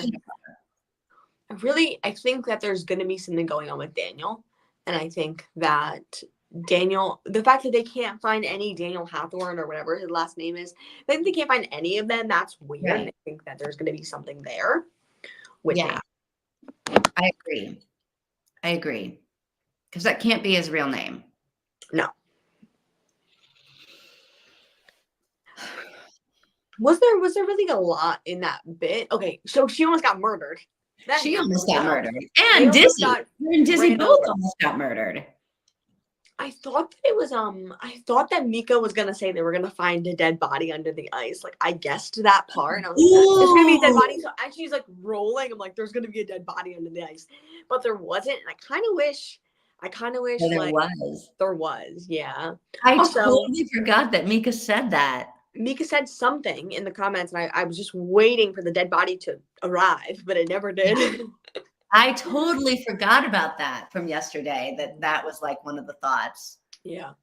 I think that there's going to be something going on with Daniel. And I think that Daniel, the fact that they can't find any Daniel Hathorn or whatever his last name is, I think they can't find any of them. That's weird. Right. And I think that there's going to be something there with Yeah, I agree. Because that can't be his real name. No. Was there really a lot in that bit? Okay, so she almost got murdered. She almost got murdered. They And almost Dizzy. got Her and Dizzy ran both over. almost got murdered. I thought that it was I thought that Mika was gonna say they were gonna find a dead body under the ice. Like I guessed that part, and I was like, "There's gonna be a dead body." So as she's like rolling, I'm like, "There's gonna be a dead body under the ice," but there wasn't. And I kind of wish Well, there like was. there was. Yeah. I Also, totally forgot that Mika said that. Mika said something in the comments, and I was just waiting for the dead body to arrive, but it never did. I totally forgot about that from yesterday, that was like one of the thoughts. Yeah.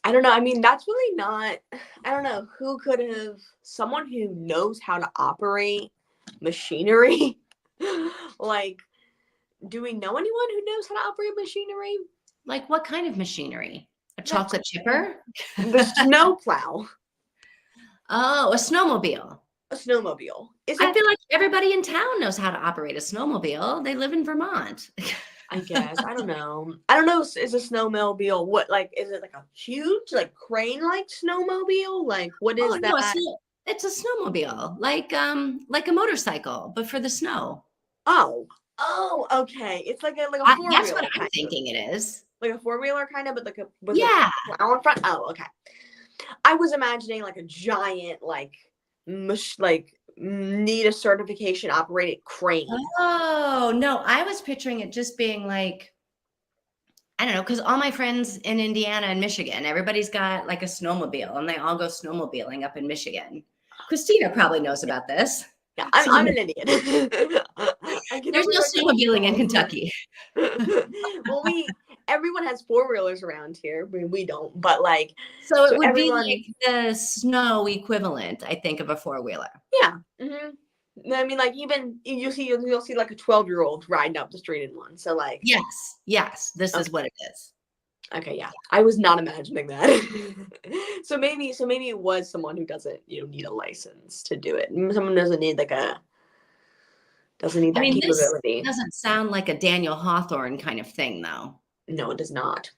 I don't know. I mean, that's really not, I don't know who could have, someone who knows how to operate machinery. Like, do we know anyone who knows how to operate machinery? Like what kind of machinery? A chocolate chipper? The snowplow. Oh, a snowmobile. A snowmobile. I feel like everybody in town knows how to operate a snowmobile. They live in Vermont. I guess. I don't know. I don't know. Is a snowmobile what, like, is it like a huge, like, crane like snowmobile? Like, what is that? No, it's a snowmobile, like a motorcycle, but for the snow. Oh, okay. It's like a four-wheeler. That's what I'm thinking it is. Like a four-wheeler kind of, but like with Yeah. a plow in front. Oh, okay. I was imagining like a giant, like need a certification operated crane. Oh, no, I was picturing it just being like, I don't know, because all my friends in Indiana and Michigan, everybody's got like a snowmobile and they all go snowmobiling up in Michigan. Christina probably knows about this. Yeah, I'm an idiot. There's no snowmobiling in Kentucky. Well, everyone has four-wheelers around here. We don't, but like, so it would be like the snow equivalent, I think, of a four-wheeler. Yeah. Mm-hmm. I mean, like, even you'll see like a 12-year-old riding up the street in one. So like, yes, this is what it is. Okay, yeah. I was not imagining that. So maybe it was someone who doesn't, need a license to do it. Someone doesn't need that capability. This doesn't sound like a Daniel Hawthorne kind of thing, though. No, it does not.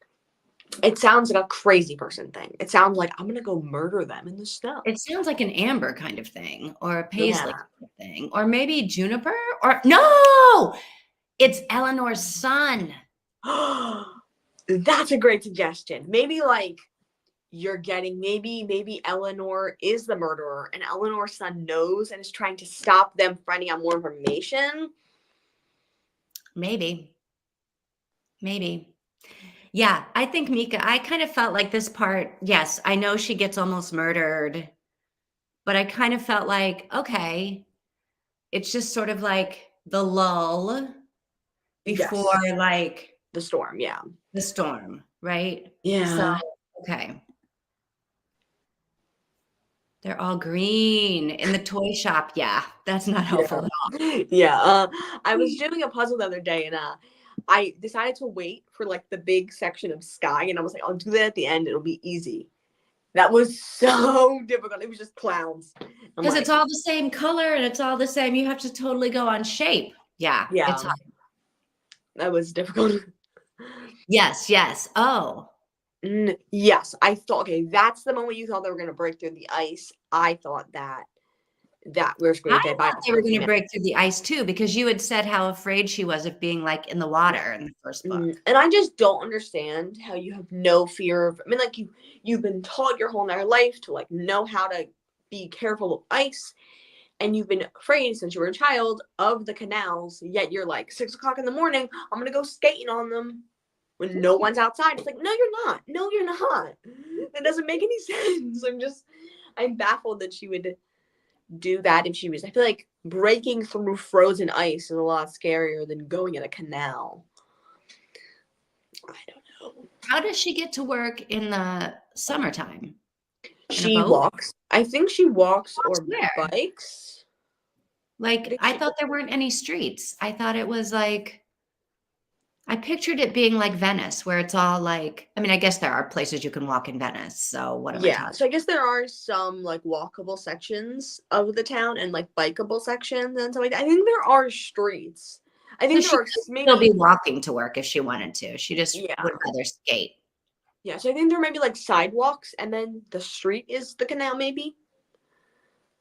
It sounds like a crazy person thing. It sounds like I'm gonna go murder them in the snow. It sounds like an Amber kind of thing, or a Paisley kind of thing, or maybe Juniper, or no, it's Eleanor's son. That's a great suggestion. Maybe like you're getting maybe Eleanor is the murderer and Eleanor's son knows and is trying to stop them from finding out more information. Maybe. Yeah, I think Mika, I kind of felt like this part, yes, I know she gets almost murdered, but I kind of felt like, okay, it's just sort of like the lull Yes. before like The storm, yeah. the storm, right? So, Yeah. okay. They're all green in the toy shop. Yeah, that's not helpful at all. Yeah. I was doing a puzzle the other day and I decided to wait for like the big section of sky and I was like, I'll do that at the end. It'll be easy. That was so difficult. It was just clowns. I'm Because like, it's all the same color and it's all the same. You have to totally go on shape. Yeah, it's yeah, that was difficult. yes. Oh, Yes, I thought, okay, that's the moment you thought they were going to break through the ice. I thought that we were going I to dead by thought they were going to break through the ice too, because you had said how afraid she was of being like in the water in the first book. And I just don't understand how you have no fear of. I mean, like you've been taught your whole entire life to like know how to be careful of ice, and you've been afraid since you were a child of the canals. Yet you're like 6 o'clock in the morning. I'm gonna go skating on them when no one's outside. It's like, no, you're not. No, you're not. That doesn't make any sense. I'm baffled that she would do that if she was. I feel like breaking through frozen ice is a lot scarier than going in a canal. I don't know. How does she get to work in the summertime? She walks. I think she walks or Where? bikes. Like, I thought there weren't any streets. I thought it was like, I pictured it being like Venice, where it's all like, I mean, I guess there are places you can walk in Venice. So what am I Yeah, talking? so I guess there are some like walkable sections of the town and like bikeable sections and stuff like that. I think there are streets. I think So there are she could maybe still be walking to work if she wanted to. She just yeah. would rather skate. Yeah, so I think there may be like sidewalks and then the street is the canal maybe.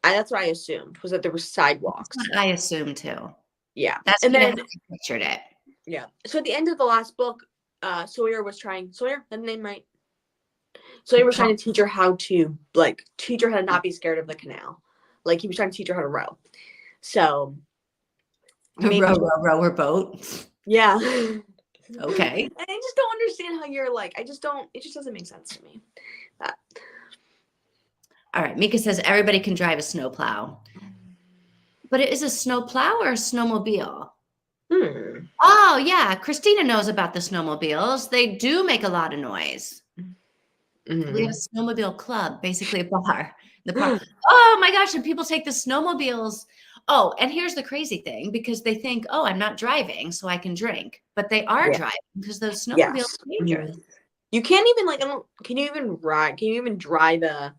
That's what I assumed, was that there were sidewalks. That's what I assumed too. Yeah. That's And kind of then how I pictured it. yeah. So at the end of the last book, Sawyer, that name right? Sawyer was trying to teach her how to not be scared of the canal. Like he was trying to teach her how to row. So maybe row her boat. yeah. Okay. And I just don't understand how you're like, it just doesn't make sense to me. All right. Mika says everybody can drive a snowplow. But it is a snowplow or a snowmobile? Oh, yeah. Christina knows about the snowmobiles. They do make a lot of noise. We have a snowmobile club, basically a bar in the park. Oh my gosh. And people take the snowmobiles. Oh, and here's the crazy thing, because they think, oh, I'm not driving, so I can drink. But they are driving because those snowmobiles are dangerous. You can't even can you even drive a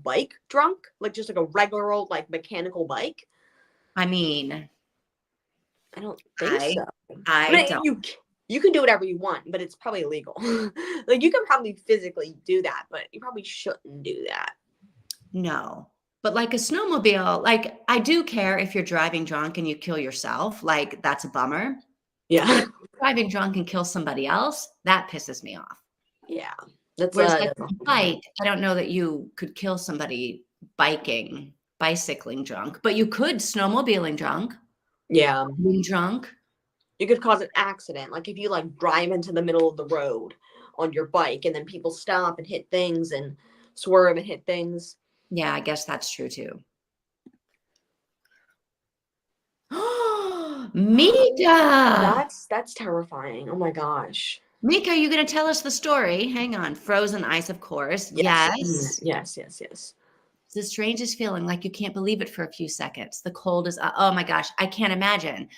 bike drunk? Like just like a regular old like mechanical bike? I mean, I don't think so. I mean, don't. You can do whatever you want, but it's probably illegal. Like you can probably physically do that, but you probably shouldn't do that. No. But like a snowmobile, like I do care if you're driving drunk and you kill yourself, like that's a bummer. Yeah. But if you're driving drunk and kill somebody else, that pisses me off. Yeah. That's Whereas like a bike, I don't know that you could kill somebody bicycling drunk, but you could snowmobiling drunk. Yeah. Being drunk. You could cause an accident. Like if you like drive into the middle of the road on your bike and then people stop and hit things and swerve and hit things. Yeah, I guess that's true too. Mika! That's terrifying. Oh my gosh. Mika, are you going to tell us the story? Hang on. Frozen ice, of course. Yes. Yes. It's the strangest feeling, like you can't believe it for a few seconds. The cold is, oh my gosh, I can't imagine.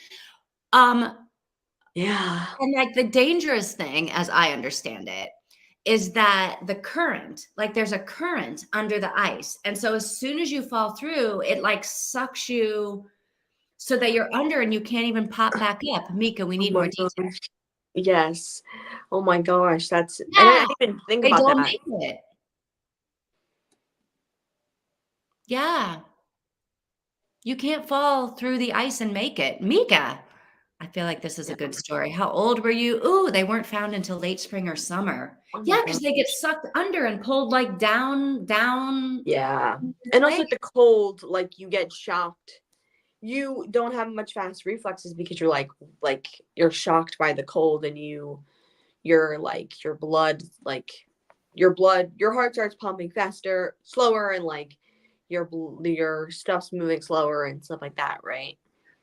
Yeah. And like the dangerous thing, as I understand it, is that the current, like there's a current under the ice. And so as soon as you fall through, it like sucks you so that you're under and you can't even pop back up. Mika, we need more details. Yes. Oh my gosh. That's, Yeah, I didn't even think about that. Make it. Yeah. You can't fall through the ice and make it. Mika. I feel like this is a Yeah. good story. How old were you? Ooh, they weren't found until late spring or summer. Oh my Yeah, because they get gosh. sucked under and pulled like down. Yeah. this And also way. with the cold, like you get shocked. You don't have much fast reflexes because you're like you're shocked by the cold and you're like your heart starts pumping faster, slower, and like your stuff's moving slower and stuff like that, right?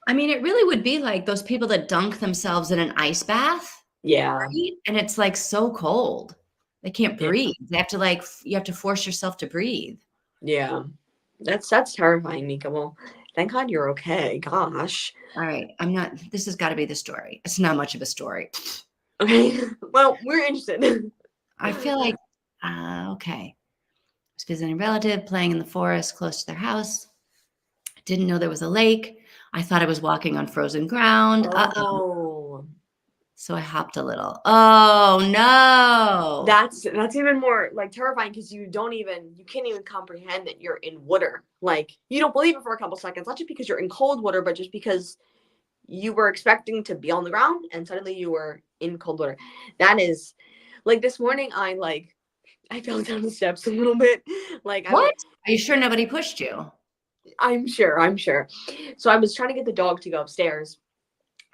I mean, it really would be like those people that dunk themselves in an ice bath, Yeah. right? And it's like so cold. They can't Yeah. breathe. They have to like, you have to force yourself to breathe. Yeah. That's terrifying, Mika. Well, thank God you're okay. Gosh. All right. This has got to be the story. It's not much of a story. Okay. Well, we're interested. I feel like, okay. I was visiting a relative playing in the forest close to their house. Didn't know there was a lake. I thought I was walking on frozen ground. Uh-oh. Oh. So I hopped a little. Oh no. That's even more like terrifying because you can't even comprehend that you're in water. Like you don't believe it for a couple seconds, not just because you're in cold water, but just because you were expecting to be on the ground and suddenly you were in cold water. That is like this morning I fell down the steps a little bit. Like What? Are you sure nobody pushed you? I'm sure. So I was trying to get the dog to go upstairs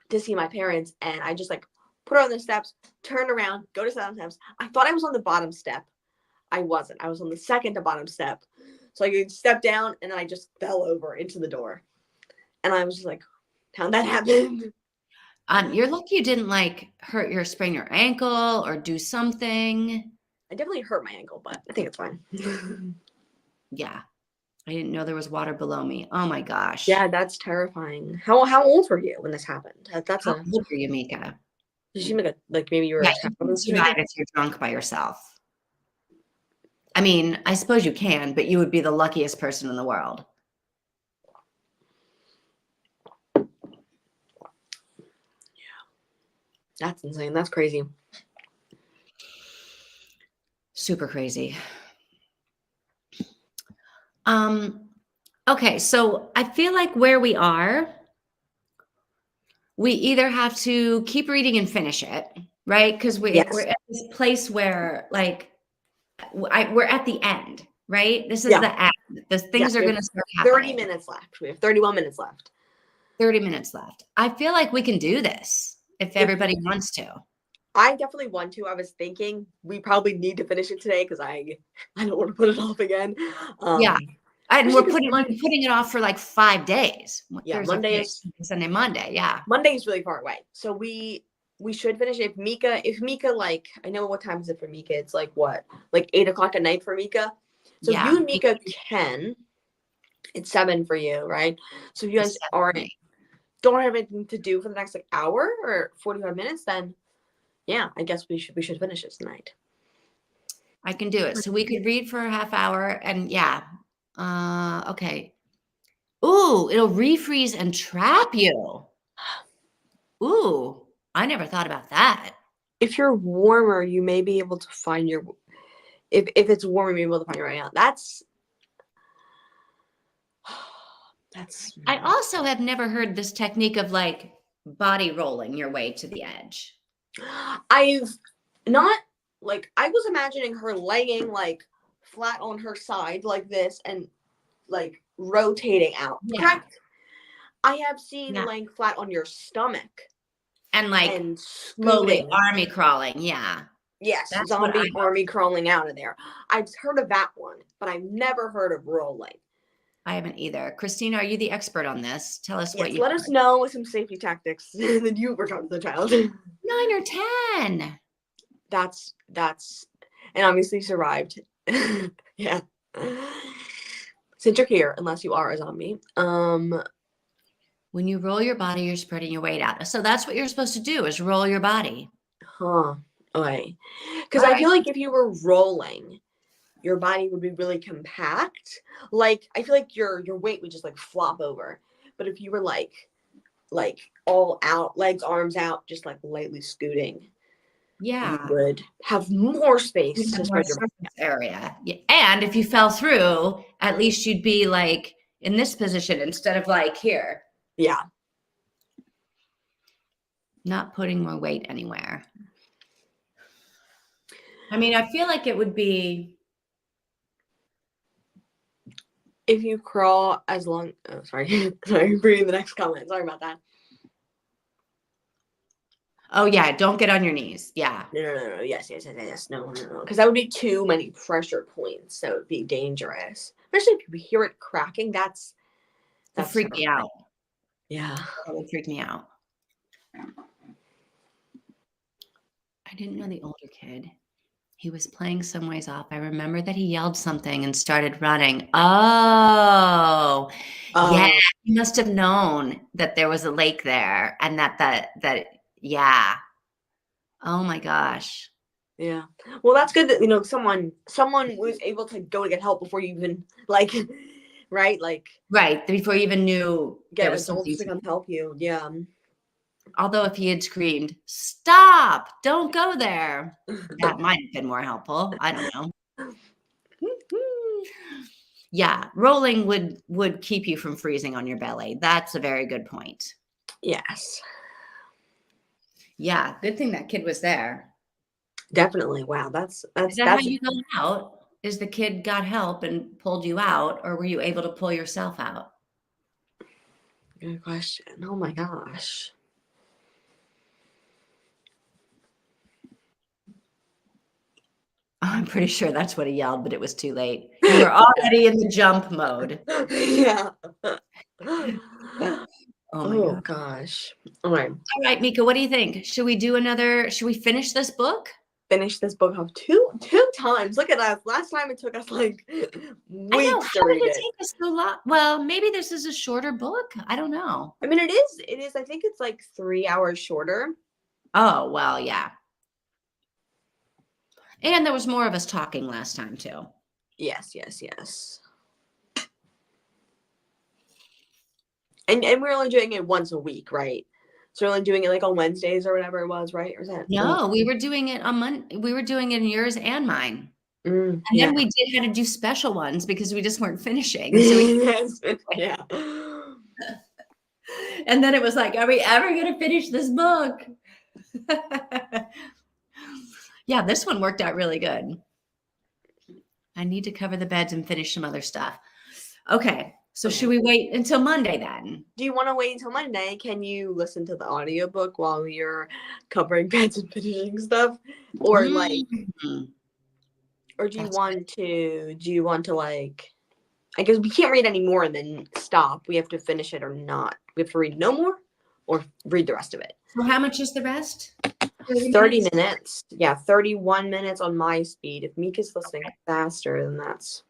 to see my parents and I just like put her on the steps, turned around, go to the steps. I thought I was on the bottom step. I wasn't. I was on the second to bottom step. So I could step down and then I just fell over into the door. And I was just like, how'd that happen? You're lucky you didn't like sprain your ankle or do something. I definitely hurt my ankle, but I think it's fine. Yeah. I didn't know there was water below me. Oh my gosh. Yeah, that's terrifying. How old were you when this happened? That's How a old were you, Mika? you seem like maybe you were Yeah, a you child. can survive if you're drunk by yourself. I mean, I suppose you can, but you would be the luckiest person in the world. That's insane. That's crazy. Super crazy. Okay, so I feel like where we are, we either have to keep reading and finish it, right? Because we're Yes. at this place where like we're at the end, right? This is Yeah. the end. The things Yeah, are we going have to start 30 happening. minutes left. We have 31 minutes left. 30 minutes left. I feel like we can do this if everybody wants to. I definitely want to. I was thinking we probably need to finish it today because I don't want to put it off again. Yeah. And we've especially 'cause been putting it off for like 5 days. Yeah, Thursday, Monday Friday, is Sunday, Monday. Yeah. Monday is really far away. So we should finish it. If Mika like I know what time is it for Mika? It's like what? Like 8 o'clock at night for Mika. So Yeah. you and Mika can. It's 7 for you, right? So if you guys don't have anything to do for the next like hour or 45 minutes, then yeah, I guess we should finish it tonight. I can do it. So we could read for a half hour and yeah. Okay. Ooh, it'll refreeze and trap you. Ooh, I never thought about that. If you're warmer, you may be able to find your if it's warmer, you're able to find your way out. That's I also have never heard this technique of like body rolling your way to the edge. I've not like I was imagining her laying like flat on her side like this and like rotating out. Yeah. Correct? I have seen Yeah. laying flat on your stomach And like and slowly scooting. army crawling. Yeah. Yes, That's what zombie army crawling out of there. I've heard of that one, but I've never heard of rolling. I haven't either. Christina, are you the expert on this? Tell us what Yes, you let us know some safety tactics that you were taught as a child. 9 or 10. That's and obviously survived. Yeah. Since you're here, unless you are a zombie. When you roll your body, you're spreading your weight out. So that's what you're supposed to do is roll your body. Huh. Okay. Because I feel like if you were rolling, your body would be really compact. Like I feel like your weight would just like flop over. But if you were like all out, legs, arms out, just like lightly scooting, Yeah. you would have more space to spread your area. Yeah. And if you fell through, at least you'd be like in this position instead of like here. Yeah. Not putting more weight anywhere. I mean, I feel like it would be. If you crawl as long, oh, sorry, sorry, reading the next comment. Sorry about that. Oh yeah, don't get on your knees. Yeah. No. Yes. No. Because that would be too many pressure points. That would be dangerous. Especially if you hear it cracking. That's Freak me out. Yeah. That would freak me out. I didn't know the older kid. He was playing some ways off. I remember that he yelled something and started running. Oh, yeah. He must have known that there was a lake there and that yeah. Oh my gosh. Yeah. Well, that's good that someone was able to go to get help before you even like, right? Like, right before you even knew there get was something. adults to come help you. Yeah. Although if he had screamed, "Stop! Don't go there," that might have been more helpful. I don't know. Yeah, rolling would keep you from freezing on your belly. That's a very good point. Yes. Yeah, good thing that kid was there. Definitely. Wow. That's Is that how you got out? Is the kid got help and pulled you out, or were you able to pull yourself out? Good question. Oh my gosh. I'm pretty sure that's what he yelled, but it was too late. You were already in the jump mode. Yeah. Oh my gosh. All right. All right, Mika, what do you think? Should we finish this book? Finish this book off two times. Look at us. Last time it took us like weeks to How did read it it. take us so long? Well, maybe this is a shorter book. I don't know. I mean, it is. I think it's like 3 hours shorter. Oh, well, yeah. And there was more of us talking last time too. Yes. And we're only doing it once a week, right? So we're only doing it like on Wednesdays or whatever it was, right? Or is that? No, we were doing it on Monday. We were doing it in yours and mine. And yeah. then we did have to do special ones because we just weren't finishing. So Yes. Yeah. And then it was like, are we ever going to finish this book? Yeah, this one worked out really good. I need to cover the beds and finish some other stuff. Okay. So should we wait until Monday then? Do you want to wait until Monday? Can you listen to the audiobook while you're covering beds and finishing stuff? Or like, or do you want to like, I guess we can't read any more and then stop. We have to finish it or not. We have to read no more or read the rest of it. So how much is the rest? 30 minutes. Yeah, 31 minutes on my speed. If Mika's listening faster, then that's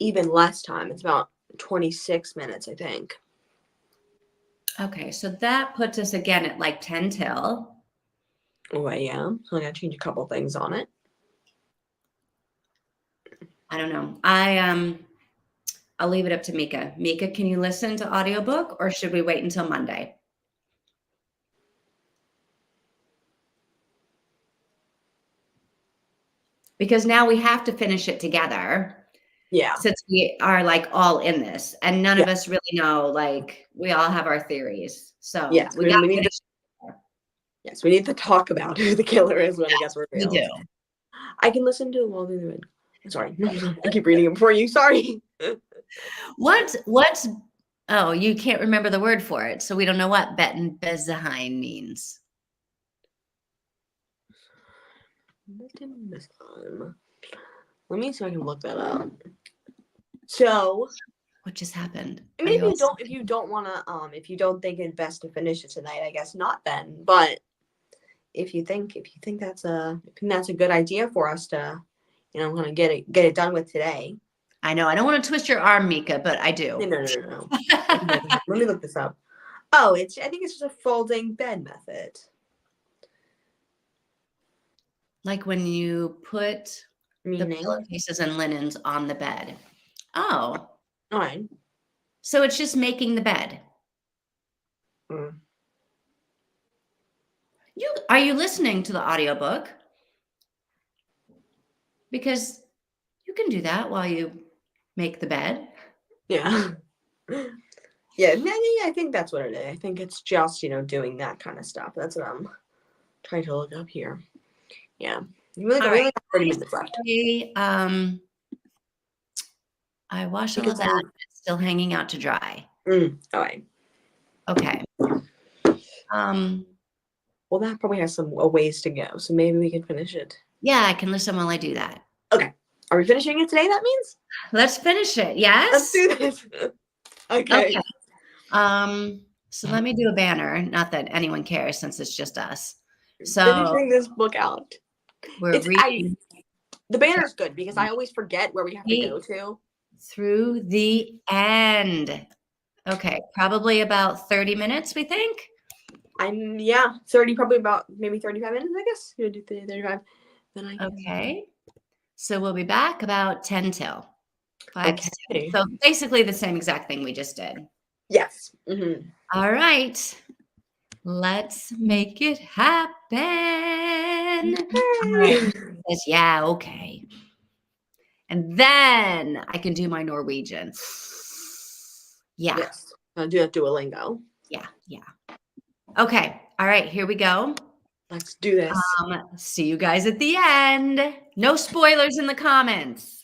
even less time. It's about 26 minutes, I think. Okay, so that puts us again at like 10 till. Oh, yeah. So I gotta change a couple things on it. I don't know. I'll leave it up to Mika. Mika, can you listen to audiobook or should we wait until Monday? Because now we have to finish it together. Yeah. Since we are like all in this and none of us really know, like we all have our theories. So yes, we need to talk about who the killer is when it gets revealed. We do. I can listen to while they're doing. Sorry, I keep reading them for you. Sorry. What's oh, you can't remember the word for it, so we don't know what Bet and Bezahin means. Let me see if I can look that up. So what just happened? I mean, if you don't want to, if you don't think it's best to finish it tonight, I guess not then. But if you think that's a good idea for us to, kind of get it done with today. I know I don't want to twist your arm, Mika, but I do. No. Let me look this up. Oh, I think it's just a folding bed method. Like when you put the pillowcases and linens on the bed. Oh. All right. So it's just making the bed. Are you listening to the audiobook? Because you can do that while you make the bed. Yeah. Yeah, I think that's what it is. I think it's just, doing that kind of stuff. That's what I'm trying to look up here. Yeah. All We right. only got 30 I minutes left. say, I wash all of Because that. It's still hanging out to dry. all right. Okay. Well, that probably has a ways to go. So maybe we can finish it. Yeah, I can listen while I do that. Okay. Are we finishing it today, that means? Let's finish it. Let's Yes? do this. Okay. Okay. So let me do a banner. Not that anyone cares since it's just us. So Finishing this book out. we're reading The banner is good because I always forget where we have to go to. through the end. Okay, probably about 30 minutes, we think. 30, probably about maybe 35 minutes, I guess. You do 35. Then I can... Okay. So we'll be back about 10 till 5 to 10. Okay. So basically the same exact thing we just did. Yes. Mm-hmm. All right. Let's make it happen. All right. Says, yeah, okay. And then I can do my Norwegian. Yeah. Yes. I'll do that Duolingo. Yeah. Okay. All right. Here we go. Let's do this. See you guys at the end. No spoilers in the comments.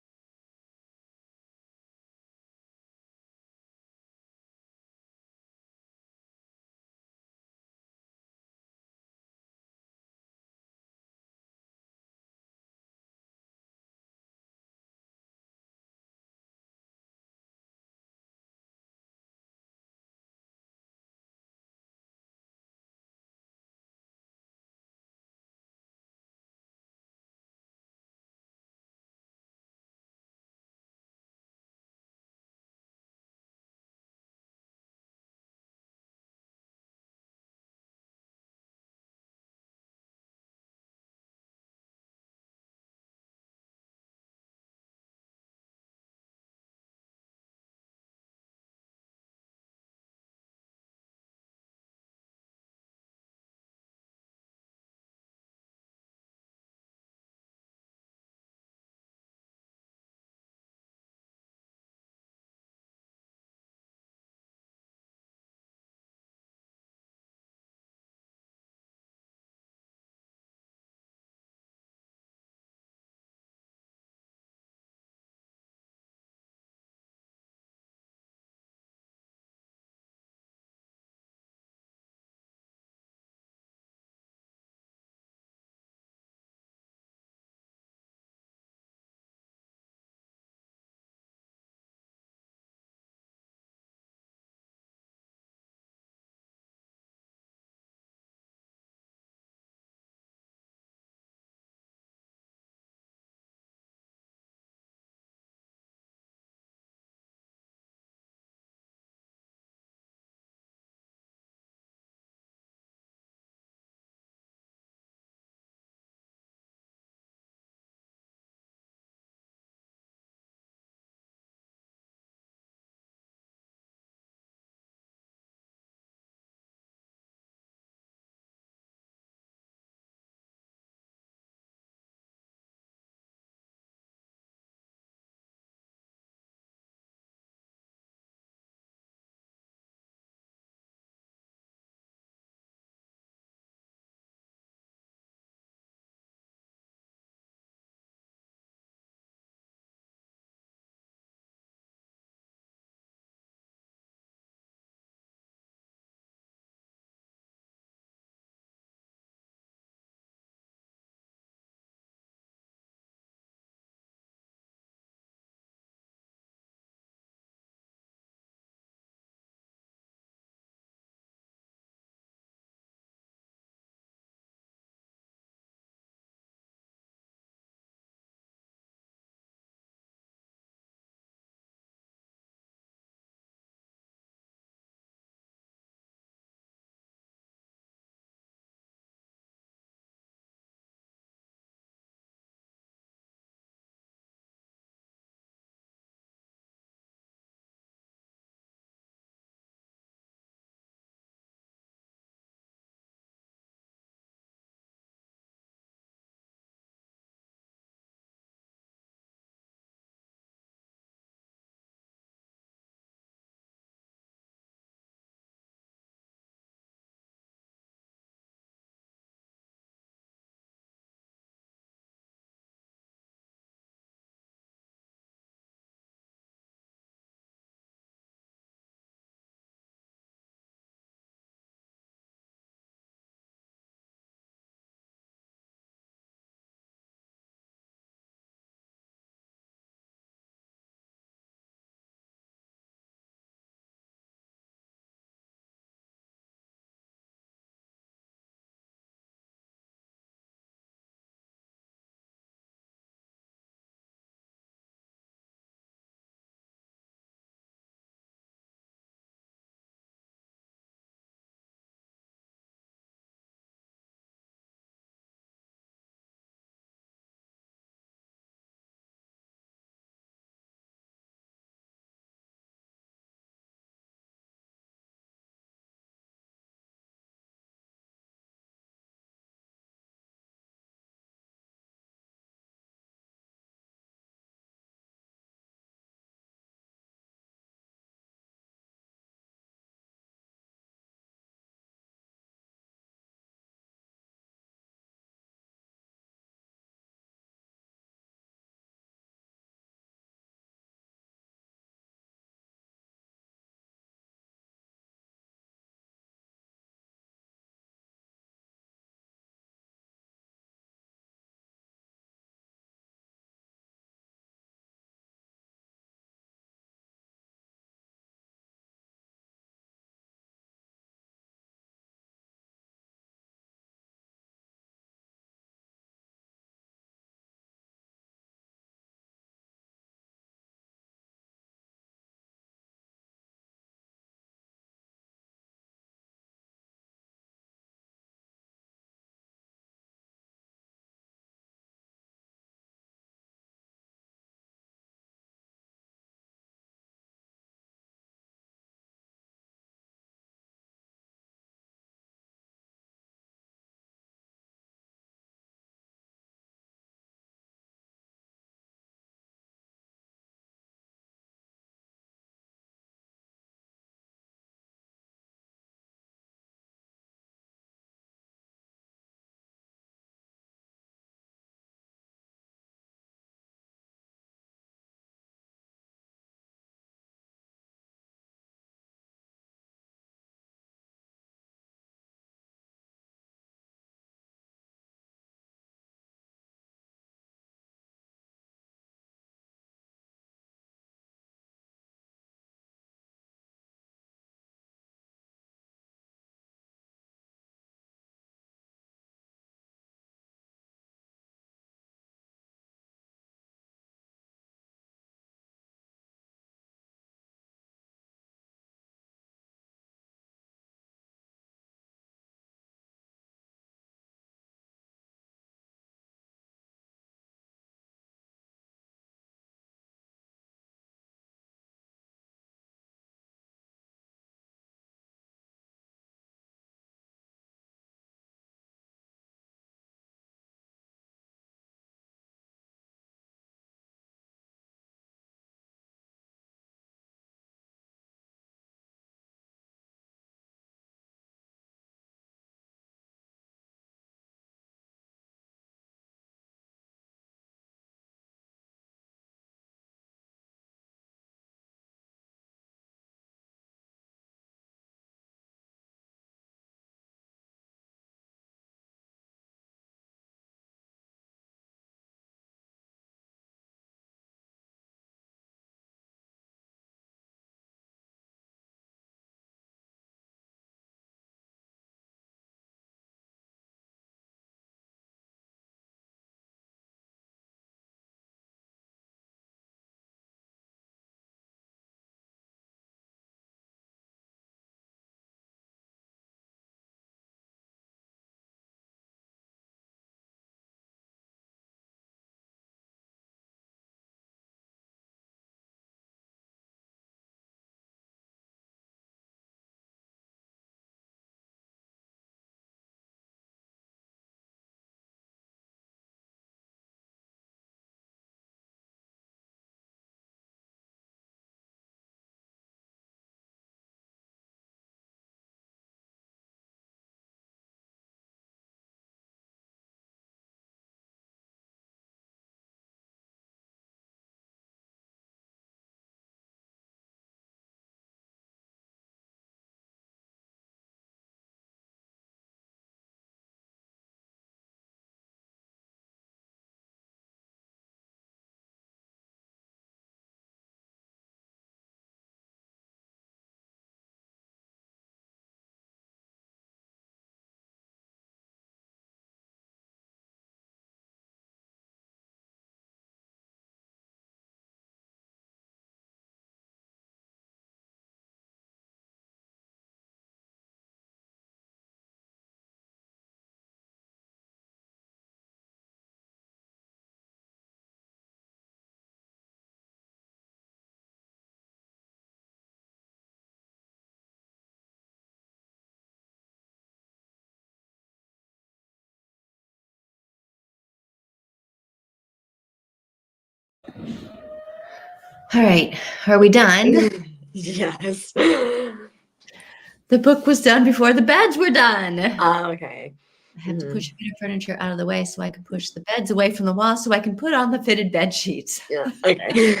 All right. Are we done? Yes. The book was done before the beds were done. Okay. I had to push a bit of furniture out of the way so I could push the beds away from the wall so I can put on the fitted bed sheets. Yeah. Okay.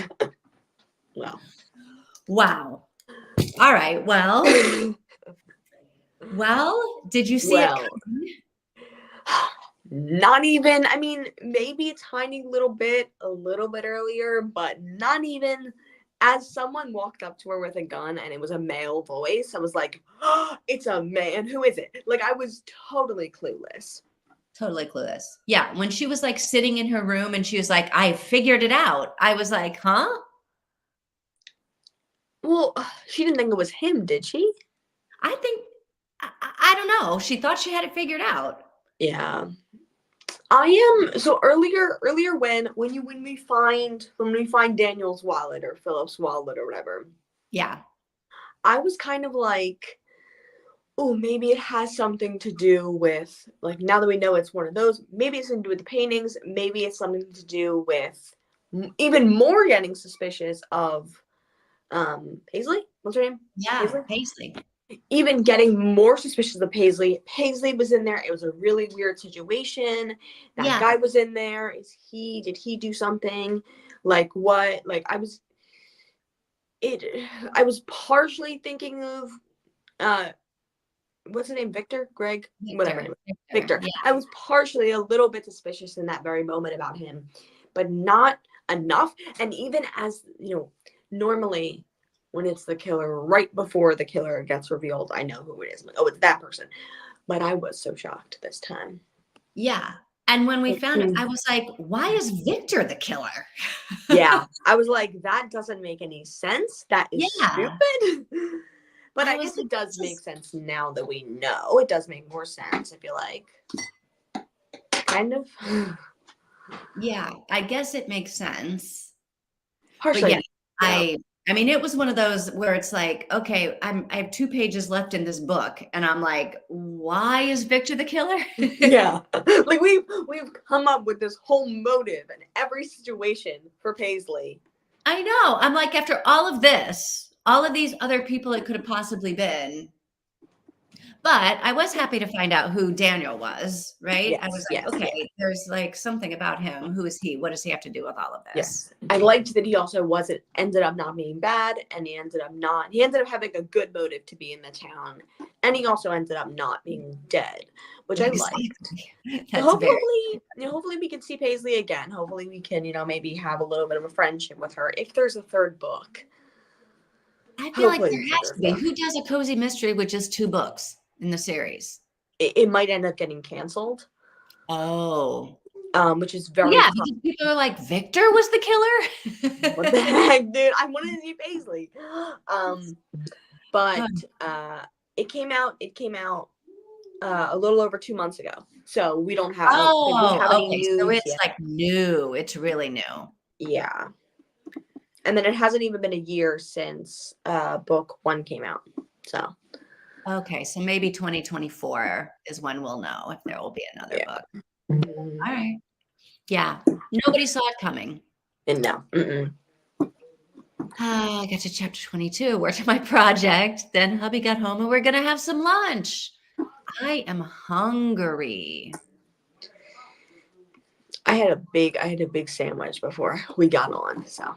Well. Wow. All right. Well, did you see it Well. coming? Not even, I mean, maybe a tiny little bit, a little bit earlier, but not even. As someone walked up to her with a gun and it was a male voice, I was like, oh, it's a man. Who is it? Like, I was totally clueless. Totally clueless. Yeah. When she was like sitting in her room and she was like, I figured it out. I was like, huh? Well, she didn't think it was him, did she? I think, I don't know. She thought she had it figured out. Yeah. I am so earlier when we find Daniel's wallet or Philip's wallet or whatever, Yeah. I was kind of like, oh, maybe it has something to do with, like, now that we know it's one of those, maybe it's something to do with the paintings, maybe it's something to do with even more getting suspicious of Paisley. What's her name? Yeah. Paisley? Paisley. Even getting more suspicious of Paisley. Paisley was in there. It was a really weird situation. That Yeah. guy was in there. Did he do something? Like what? Like I was partially thinking of what's his name? Victor? Greg? Whatever. Victor. Yeah. I was partially a little bit suspicious in that very moment about him, but not enough. And even as, normally when it's the killer, right before the killer gets revealed, I know who it is. I'm like, oh, it's that person. But I was so shocked this time. Yeah. And when we found it, I was like, why is Victor the killer? Yeah. I was like, that doesn't make any sense. That is stupid. But I guess it does make sense now that we know. It does make more sense, I feel like. Kind of. Yeah, I guess it makes sense. Partially. But yeah, I mean, it was one of those where it's like, okay, I have 2 pages left in this book, and I'm like, why is Victor the killer? Yeah, like we've come up with this whole motive in every situation for Paisley. I know. I'm like, after all of this, all of these other people it could have possibly been. But I was happy to find out who Daniel was, right? Yes, I was like, okay, there's like something about him. Who is he? What does he have to do with all of this? Yes. I liked that he also ended up not being bad, and he ended up having a good motive to be in the town. And he also ended up not being dead, which I liked. Hopefully we can see Paisley again. Hopefully we can, maybe have a little bit of a friendship with her if there's a third book. I feel like there has to be. Who does a cozy mystery with just 2 books in the series? It might end up getting canceled. Oh. Which is very because people are like, Victor was the killer? What the heck, dude? I wanted to see Paisley. But it came out a little over 2 months ago. So we don't have any news. So it's like new. It's really new. Yeah. And then it hasn't even been a year since book 1 came out. So okay, so maybe 2024 is when we'll know if there will be another book. All right. Yeah. Nobody saw it coming. And no. I got to chapter 22, worked on my project. Then hubby got home and we're going to have some lunch. I am hungry. I had a big sandwich before we got on, so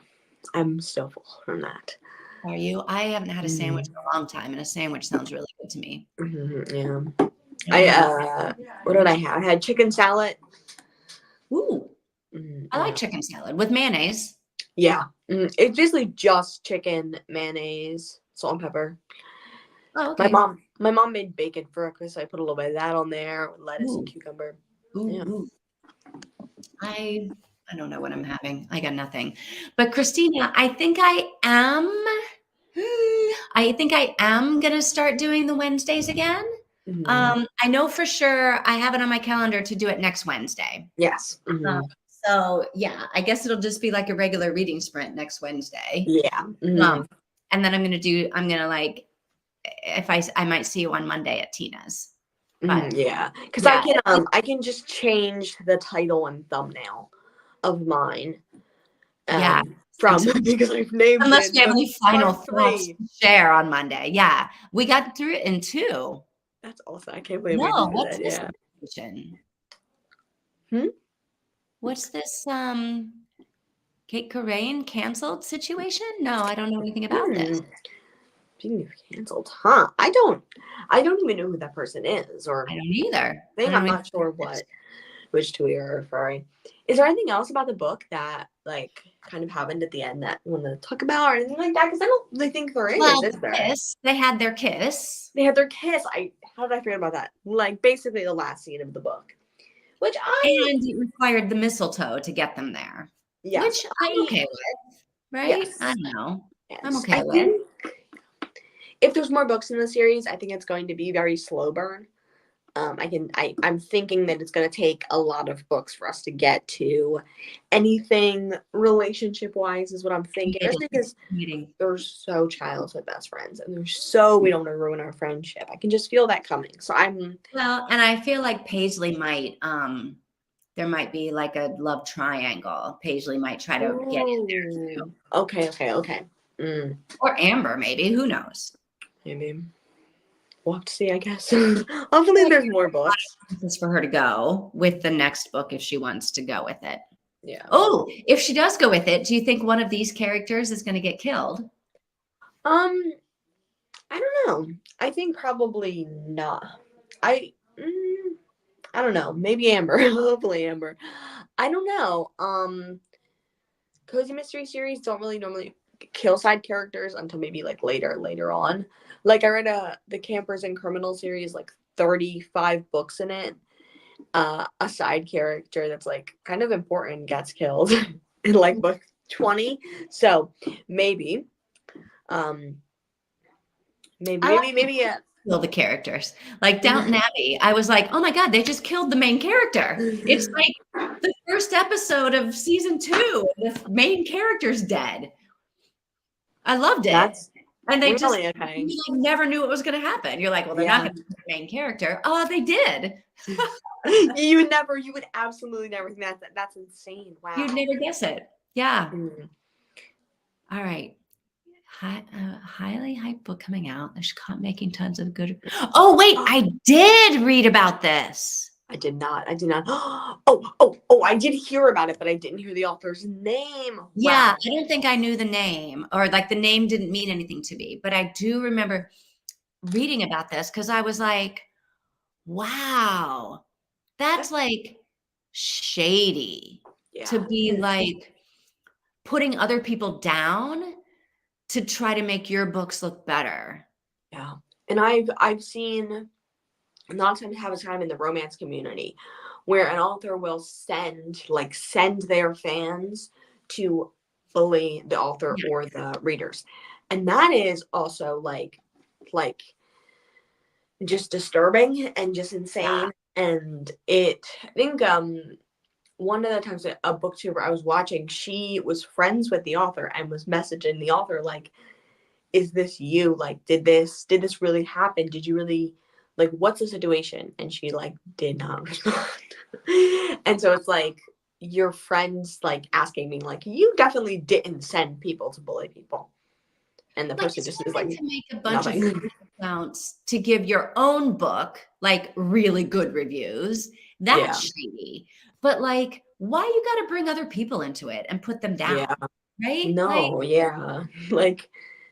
I'm still full from that. Are you? I haven't had a sandwich in a long time, and a sandwich sounds really good to me. Yeah. What did I have? I had chicken salad. Ooh. I like chicken salad with mayonnaise. Yeah. It's basically just chicken, mayonnaise, salt and pepper. Oh, okay. My mom made bacon for breakfast, so I put a little bit of that on there, lettuce and cucumber. Ooh. I don't know what I'm having. I got nothing. But Christina, I think I am going to start doing the Wednesdays again. I know for sure I have it on my calendar to do it next Wednesday. Yes. So yeah, I guess it'll just be like a regular reading sprint next Wednesday. Yeah. And then I'm going to like, if I might see you on Monday at Tina's. But, because I can just change the title and thumbnail of mine Yeah. From because I've named Unless it we have the any final part thoughts 3. to share on Monday. Yeah. We got through it in 2. That's awesome. I can't believe we No, did what's that. this Yeah. situation? Hmm? What's this Kate Corain canceled situation? No, I don't know anything about Hmm. this. Being canceled, huh? I don't even know who that person is, or I don't either. I thing. don't I'm know not sure which tweet you're referring. Is there anything else about the book that like kind of happened at the end that you want to talk about or anything like that? Because I don't really think there Well, is the there? kiss. They had their kiss. They had their kiss. How did I forget about that? Like basically the last scene of the book, which And it required the mistletoe to get them there. yes, Which I'm okay with, right? I yes, don't know. I'm yes. okay I with. think if there's more books in the series, I think it's going to be very slow burn. I'm thinking that it's going to take a lot of books for us to get to anything relationship wise is what I'm thinking, especially because Meeting. they're so childhood best friends and we don't want to ruin our friendship. I can just feel that coming. So Well, and I feel like Paisley might there might be like a love triangle. Paisley might try to get in there too. okay. Or Amber, maybe. Who knows? Maybe we'll have to see, I guess. Hopefully there's more books. This is for her to go with the next book if she wants to go with it. Yeah. Oh, if she does go with it, do you think one of these characters is going to get killed? I don't know. I think probably not. I I don't know. Maybe Amber. Hopefully Amber. I don't know. Cozy mystery series don't really normally kill side characters until maybe like later on. Like I read the Campers and Criminal series, like 35 books in it. A side character that's like kind of important gets killed in like book 20. So maybe um maybe yeah. Kill the characters. Like Downton Abbey, I was like, oh my God, they just killed the main character. It's like the first episode of season 2. The main character's dead. I loved it. That's And they really just okay. you like never knew what was going to happen. You're like, well, they're not Yeah. going to be the main character. Oh, they did. You would absolutely never think that's insane. Wow. You'd never guess it. Yeah. Mm. All right. Highly hyped book coming out. She's making tons of good. Oh, wait. I did read about this. I did not. Oh, I did hear about it, but I didn't hear the author's name. Yeah, Wow. I don't think I knew the name, or like the name didn't mean anything to me, but I do remember reading about this because I was like, wow, that's like shady to Yeah. be like putting other people down to try to make your books look better. Yeah. And I've seen a lot of times have a time in the romance community where an author will send their fans to bully the author or the readers. And that is also like just disturbing and just insane. And I think one of the times that a booktuber I was watching, she was friends with the author and was messaging the author like, is this you? Like, did this really happen? Did you really like what's the situation? And she like did not respond. And so it's like your friends like asking me like, you definitely didn't send people to bully people. And the Like, person it's just is one like thing to make a bunch of nothing. accounts to give your own book like really good reviews. That's shady. But like, why you got to bring other people into it and put them down, Yeah. right? No, Like, yeah. Like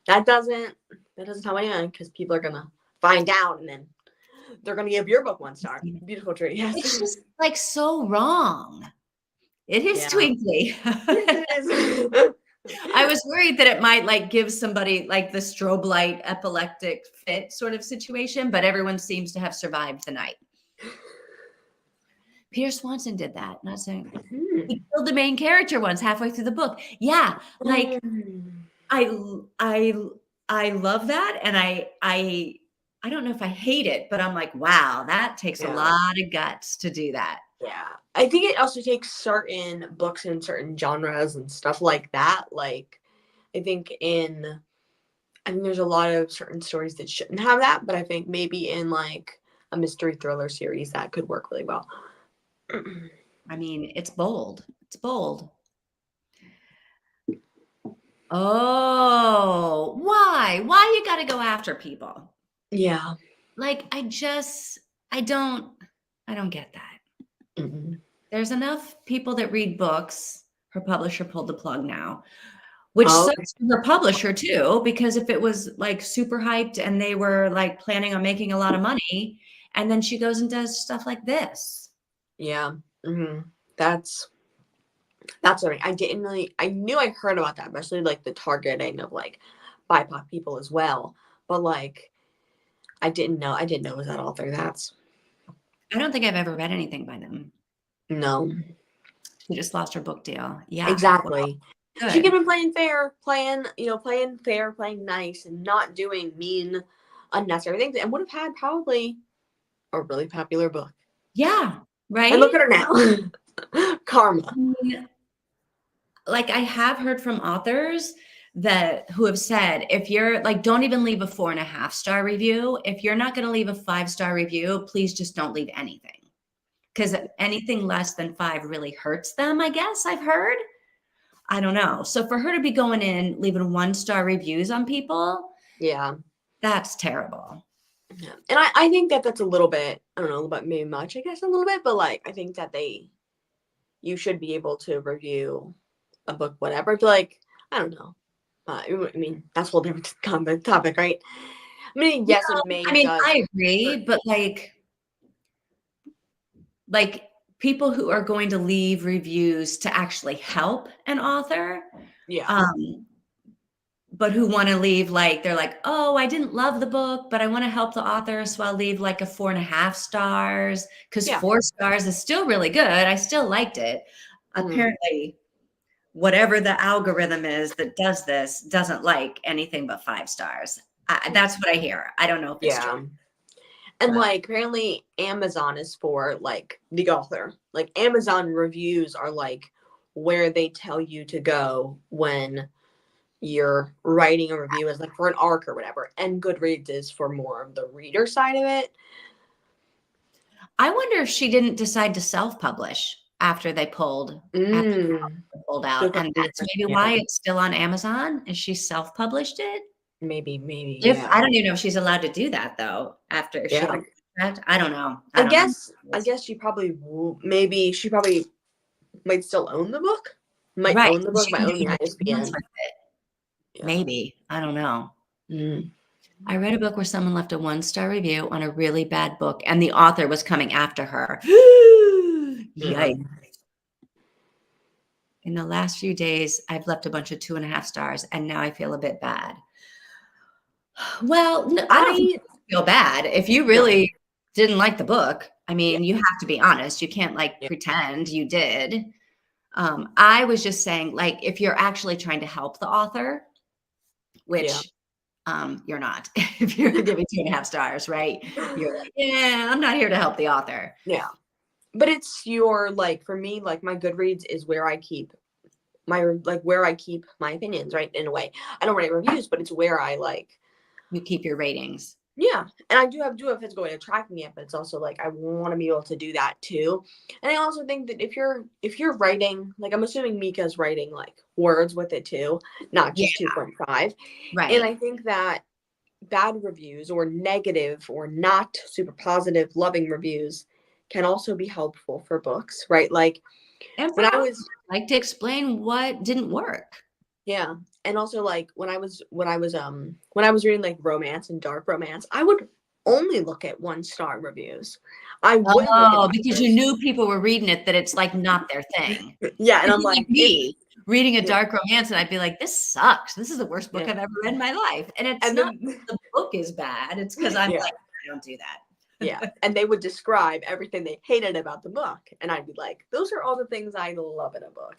that doesn't help anyone because people are gonna find out and then they're gonna give your book 1 star. Beautiful tree. Yes. it's just like so wrong. It is Yeah. twinkly. It is. I was worried that it might like give somebody like the strobe light epileptic fit sort of situation, but everyone seems to have survived the night. Peter Swanson did that. Not saying he killed the main character once halfway through the book. Yeah, like I love that, and I don't know if I hate it, but I'm like, wow, that takes a lot of guts to do that. Yeah. I think it also takes certain books in certain genres and stuff like that. Like, I think there's a lot of certain stories that shouldn't have that, but I think maybe in like a mystery thriller series that could work really well. I mean, it's bold. It's bold. Oh, why? Why you gotta go after people? Yeah. Like, I don't I don't get that. Mhm. There's enough people that read books. Her publisher pulled the plug now, which Oh, sucks for the publisher too, because if it was, like, super hyped and they were, like, planning on making a lot of money, and then she goes and does stuff like this. yeah. hmm That's what I didn't really. I knew I heard about that, especially like the targeting of like BIPOC people as well. But like, I didn't know it was that author. That's I don't think I've ever read anything by them. no, She just lost her book deal. Yeah, well, exactly. She could good. have been playing fair, playing fair, playing nice, and not doing mean, unnecessary things, and would have had probably a really popular book. Yeah, And look right? at her now, karma. Mm, like, I have heard from authors that who have said, if you're like, don't even leave a 4.5-star review. If you're not gonna leave a 5-star review, please just don't leave anything. Because anything less than 5 really hurts them, I guess I've heard. I don't know. So for her to be going in, leaving 1-star reviews on people, Yeah. that's terrible. Yeah. And I think that that's a little bit, I don't know, but maybe much, I guess, a little bit, but like, I think that you should be able to review a book, whatever. But like, I don't know. I mean, that's a whole different topic, right? I mean, Yeah, yes, it I may mean, does I agree, hurt. but like people who are going to leave reviews to actually help an author, Yeah. um, but who want to leave like they're like, oh, I didn't love the book, but I want to help the author, so I'll leave like a 4.5 stars because Yeah. 4 stars is still really good. I still liked it. Mhm. Apparently, whatever the algorithm is that does this doesn't like anything but 5 stars. That's what I hear. I don't know if it's true. Yeah. And But like apparently Amazon is for like the author. Like Amazon reviews are like where they tell you to go when you're writing a review as like for an arc or whatever. And Goodreads is for more of the reader side of it. I wonder if she didn't decide to self-publish after they Mm. pulled out, Good and question. that's maybe Yeah. why it's still on Amazon. Is she self-published it? Maybe, If yeah. I don't even know if she's allowed to do that though after she Yeah. like that. I don't know. I I don't know. guess I guess maybe she probably might still own the book. Might Right. own the book, She might can own do the what she wants ISBN. with it. Yeah. Maybe. I don't know. Mm. I read a book where someone left a 1-star review on a really bad book and the author was coming after her. Yeah. Yikes. In the last few days, I've left a bunch of 2.5 stars and now I feel a bit bad. Well, I don't think I you feel bad. If you no. really didn't like the book, I Yeah. mean, you have to be honest. You can't like Yeah. pretend you did. I was just saying, like, if you're actually trying to help the author, Yeah. which you're not, if you're giving 2.5 stars, right? You're like, yeah, I'm not here to help the author. Yeah. But it's your like for me, like my Goodreads is where I keep my opinions, right? In a way. I don't write reviews, but it's where I like You keep your ratings. yeah. And I do have a physical way of tracking it, but it's also like I want to be able to do that too. And I also think that if you're writing, like I'm assuming Mika's writing like words with it too, not Yeah, just 2.5. And right. I think that bad reviews or negative or not super positive loving reviews can also be helpful for books, right? Like And for when I authors, was like to explain what didn't work. yeah, and also like when I was reading like romance and dark romance, I would only look at 1-star reviews. I wouldn't look at Oh, because you others. knew people were reading it, that it's like not their thing. Yeah, and It'd I'm be like like if me reading a yeah, dark romance, and I'd be like, "This sucks. This is the worst book yeah. I've ever read in my life." And it's And not then the book is bad, it's 'cause I'm yeah, like, "I don't do yeah. that." And they would describe everything they hated about the book. And I'd be like, those are all the things I love in a book.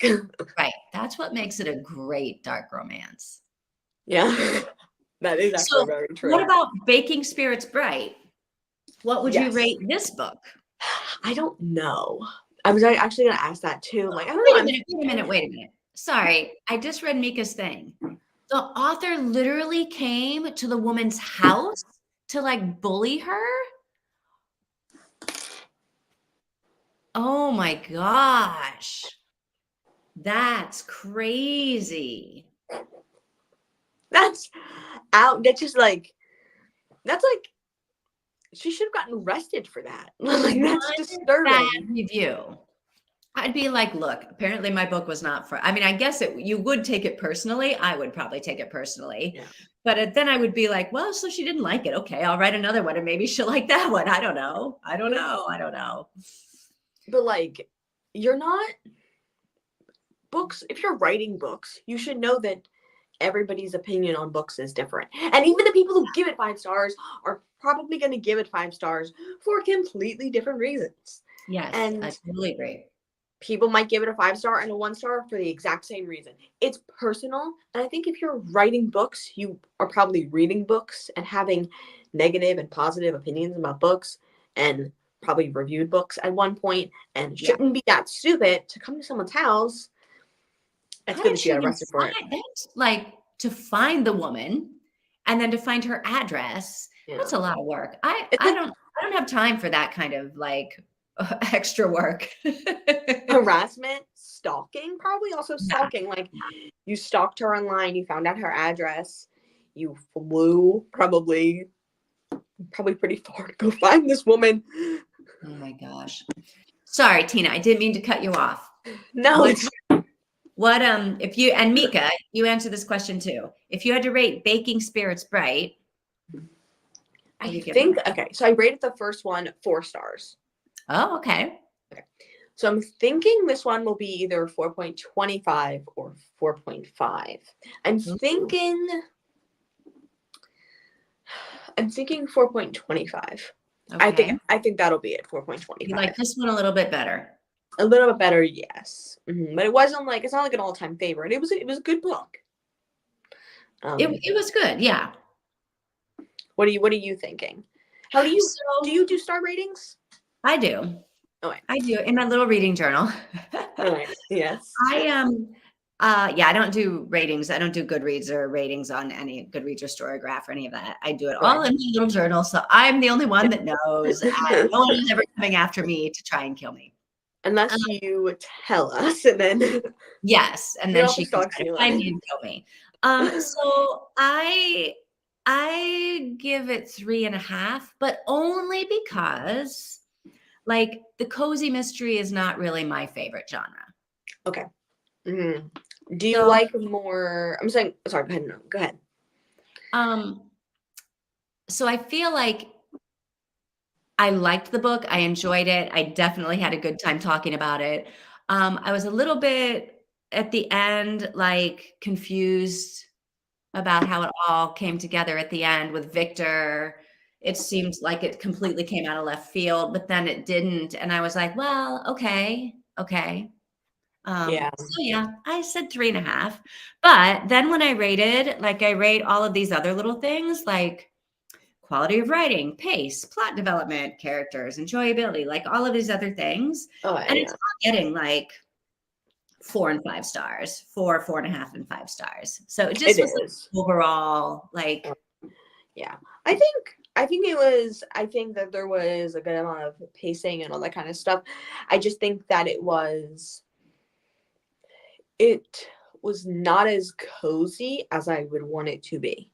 Right, that's what makes it a great dark romance. Yeah. That is actually So, very what true. about Baking Spirits Bright? What would you Yes. rate this book? I don't know. I was actually gonna ask that too. Like, I don't know. Wait a I'm minute, wait a minute, wait a minute. Sorry, I just read Mika's thing. The author literally came to the woman's house to, like, bully her? Oh my gosh. That's crazy. That's out. That's just like, that's like, she should have gotten arrested for that. Like, that's One bad disturbing. review. I'd be like, look, apparently my book was not for, I mean, I guess you would take it personally. I would probably take it personally. Yeah. But then I would be like, well, so she didn't like it. Okay, I'll write another one and maybe she'll like that one. I don't know. I don't know. But like, you're not books. If you're writing books, you should know that everybody's opinion on books is different. And even the people who give it 5 stars are probably going to give it 5 stars for completely different reasons. Yes, And I totally agree. people might give it a 5 star and a 1 star for the exact same reason. It's personal. And I think if you're writing books, you are probably reading books and having negative and positive opinions about books, and probably reviewed books at one point, and shouldn't be that stupid to come to someone's house. It's good that she got arrested for it. That's like to find the woman and then to find her address. Yeah. That's a lot of work. I It's like don't have time for that kind of like extra work. harassment, stalking, probably also stalking. Like, you stalked her online, you found out her address, you flew probably pretty far to go find this woman. Oh my gosh. Sorry, Tina, I didn't mean to cut you off. No, it's What if you, and Mika, you answer this question too. If you had to rate Baking Spirits Bright, I think okay. So I rated the first one 4 stars. Oh, okay. So I'm thinking this one will be either 4.25 or 4.5. I'm thinking 4.25. Okay. I think that'll be it. 4.25. You like this one a little bit better. A little bit better, yes. But it wasn't like, it's not like an all-time favorite. It was a good book. It was good, yeah. What are you thinking? How do you do star ratings? I do. Oh, wait. I do in my little reading journal. All right. Yes. I don't do ratings. I don't do Goodreads or ratings on any Goodreads or Storygraph or any of that. I do it all in my little journal. So I'm the only one that knows. And no one is ever coming after me to try and kill me. Unless you tell us, and then yes, and then she can you find me and kill me. So I give it 3.5, but only because like the cozy mystery is not really my favorite genre. Okay. Mm-hmm. Do you like more? I'm saying, sorry. Go ahead. No, go ahead. So I feel like I liked the book. I enjoyed it. I definitely had a good time talking about it. I was a little bit at the end, like confused about how it all came together at the end with Victor. It seemed like it completely came out of left field, but then it didn't. And I was like, well, okay. Yeah. So yeah, I said 3.5. But then when I rated, like I rate all of these other little things like quality of writing, pace, plot development, characters, enjoyability, like all of these other things. And it's not getting like 4 and 5 stars, 4, 4.5, and 5 stars. So it just was like overall like. Yeah, I think that there was a good amount of pacing and all that kind of stuff. I just think that it was not as cozy as I would want it to be.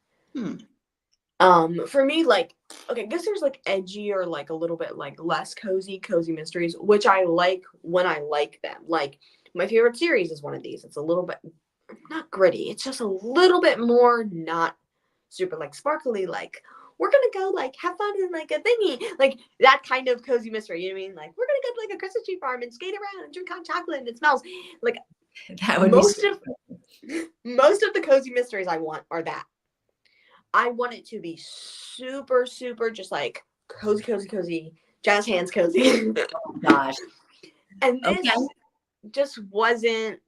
For me, like, okay, I guess there's like edgy or like a little bit like less cozy mysteries, which I like when I like them. Like, my favorite series is one of these. It's a little bit not gritty. It's just a little bit more not super like sparkly, like we're gonna go like have fun in like a thingy, like that kind of cozy mystery. You know what I mean? Like, we're gonna go to like a Christmas tree farm and skate around and drink hot chocolate and it smells like that would most of the cozy mysteries I want are that. I want it to be super, super just like cozy, jazz hands cozy. Oh gosh. And this just wasn't.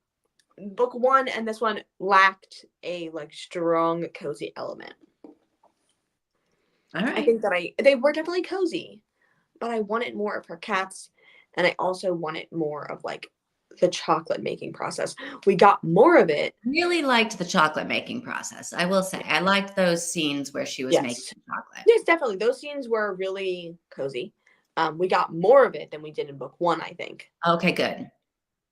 Book 1 and this one lacked a like strong cozy element. All right. I think that they were definitely cozy, but I wanted more of her cats, and I also wanted more of like the chocolate making process. We got more of it. Really liked the chocolate making process. I will say I liked those scenes where she was making chocolate. Yes, definitely. Those scenes were really cozy. We got more of it than we did in book 1, I think. Okay, good.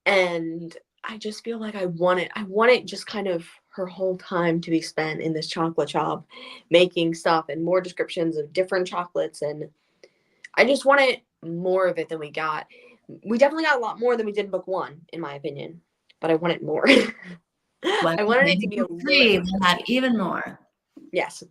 And I just feel like I wanted just kind of her whole time to be spent in this chocolate shop making stuff and more descriptions of different chocolates. And I just wanted more of it than we got. We definitely got a lot more than we did in book 1, in my opinion, but I wanted more. Well, I wanted it to maybe be a book 3 little. will have even more. Yes.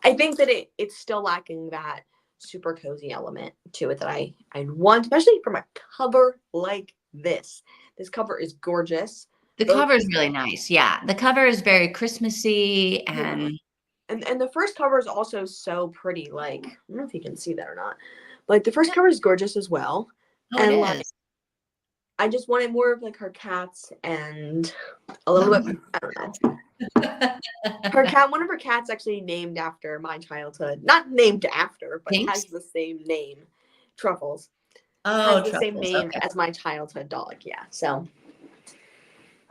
I think that it's still lacking that super cozy element to it that I want, especially from a cover like this. This cover is gorgeous. The Both, cover is really nice. Yeah, the cover is very Christmassy yeah. and And the first cover is also so pretty. Like, I don't know if you can see that or not. Like the first cover is gorgeous as well. oh, it And like is. I just wanted more of like her cats and a little bit, I don't know. Her cat, one of her cats actually named after my childhood. Not named after, but Pinks? has the same name. Truffles. Oh, Has the same Truffles. name Okay. as my childhood dog. Yeah. So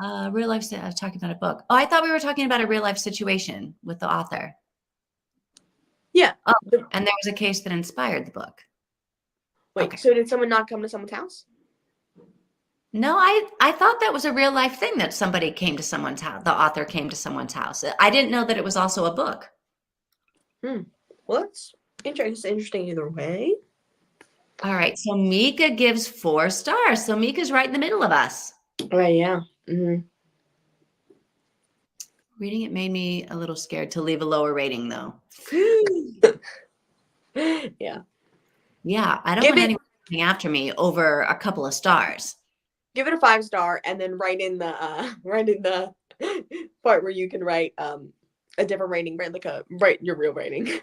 Real life. I was talking about a book. Oh, I thought we were talking about a real life situation with the author. yeah. Oh, and there was a case that inspired the book. Wait, Okay. so did someone not come to someone's house? No, I thought that was a real life thing that somebody came to someone's house. The author came to someone's house. I didn't know that it was also a book. Well, that's interesting either way. All right. So Mika gives 4 stars. So Mika's right in the middle of us. Right, yeah. Mm-hmm. Reading it made me a little scared to leave a lower rating, though. Yeah. Yeah, I don't Give want it- anyone coming after me over a couple of stars. Give it a 5-star and then write in the part where you can write a different rating, write your real rating.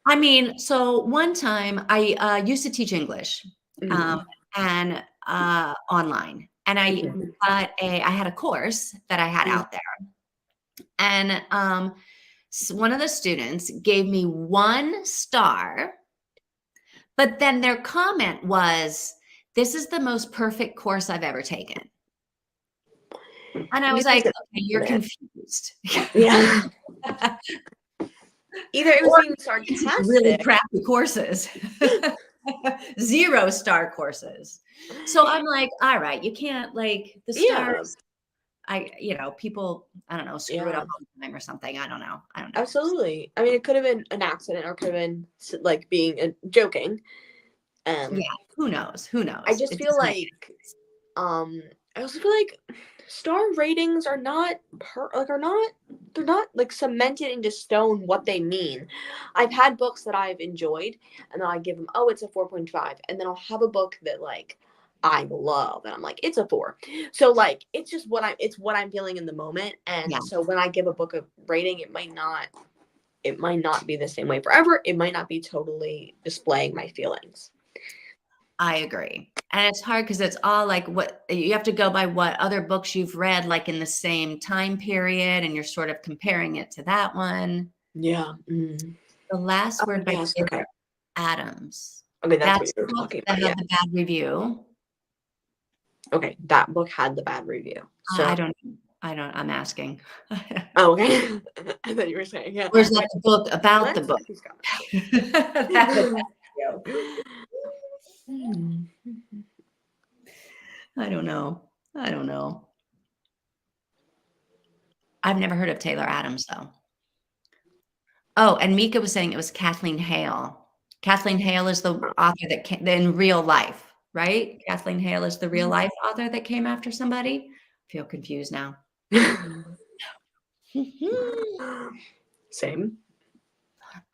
I mean, so one time I used to teach English and online, and I had a course that I had out there, and one of the students gave me 1 star, but then their comment was, "This is the most perfect course I've ever taken." And I was like, "Okay, you're confused." Yeah. Either it was being sarcastic. Really crappy courses. 0-star courses. So I'm like, all right, you can't like the stars. People, I don't know, screw it up all the time or something. I don't know. Absolutely. I mean, it could have been an accident or could have been like being joking. Yeah. Who knows? I just feel like, I also feel like star ratings are not they're not like cemented into stone what they mean. I've had books that I've enjoyed and then I give them, oh, it's a 4.5, and then I'll have a book that like I love and I'm like, it's a 4. So like it's just what I'm feeling in the moment. And so when I give a book a rating, it might not be the same way forever. It might not be totally displaying my feelings. I agree. And it's hard because it's all like what you have to go by what other books you've read, like in the same time period, and you're sort of comparing it to that one. Yeah. The Last Word by Taylor Adams. Okay, that's what you're talking about. That about. had the bad review. Okay, that book had the bad review. So I don't. I'm asking. Oh, okay. I thought you were saying, yeah. Where's that the book about the book? I don't know. I've never heard of Taylor Adams, though. Oh, and Mika was saying it was Kathleen Hale. Kathleen Hale is the author that came in real life, right? Kathleen Hale is the real life author that came after somebody. I feel confused now. Same.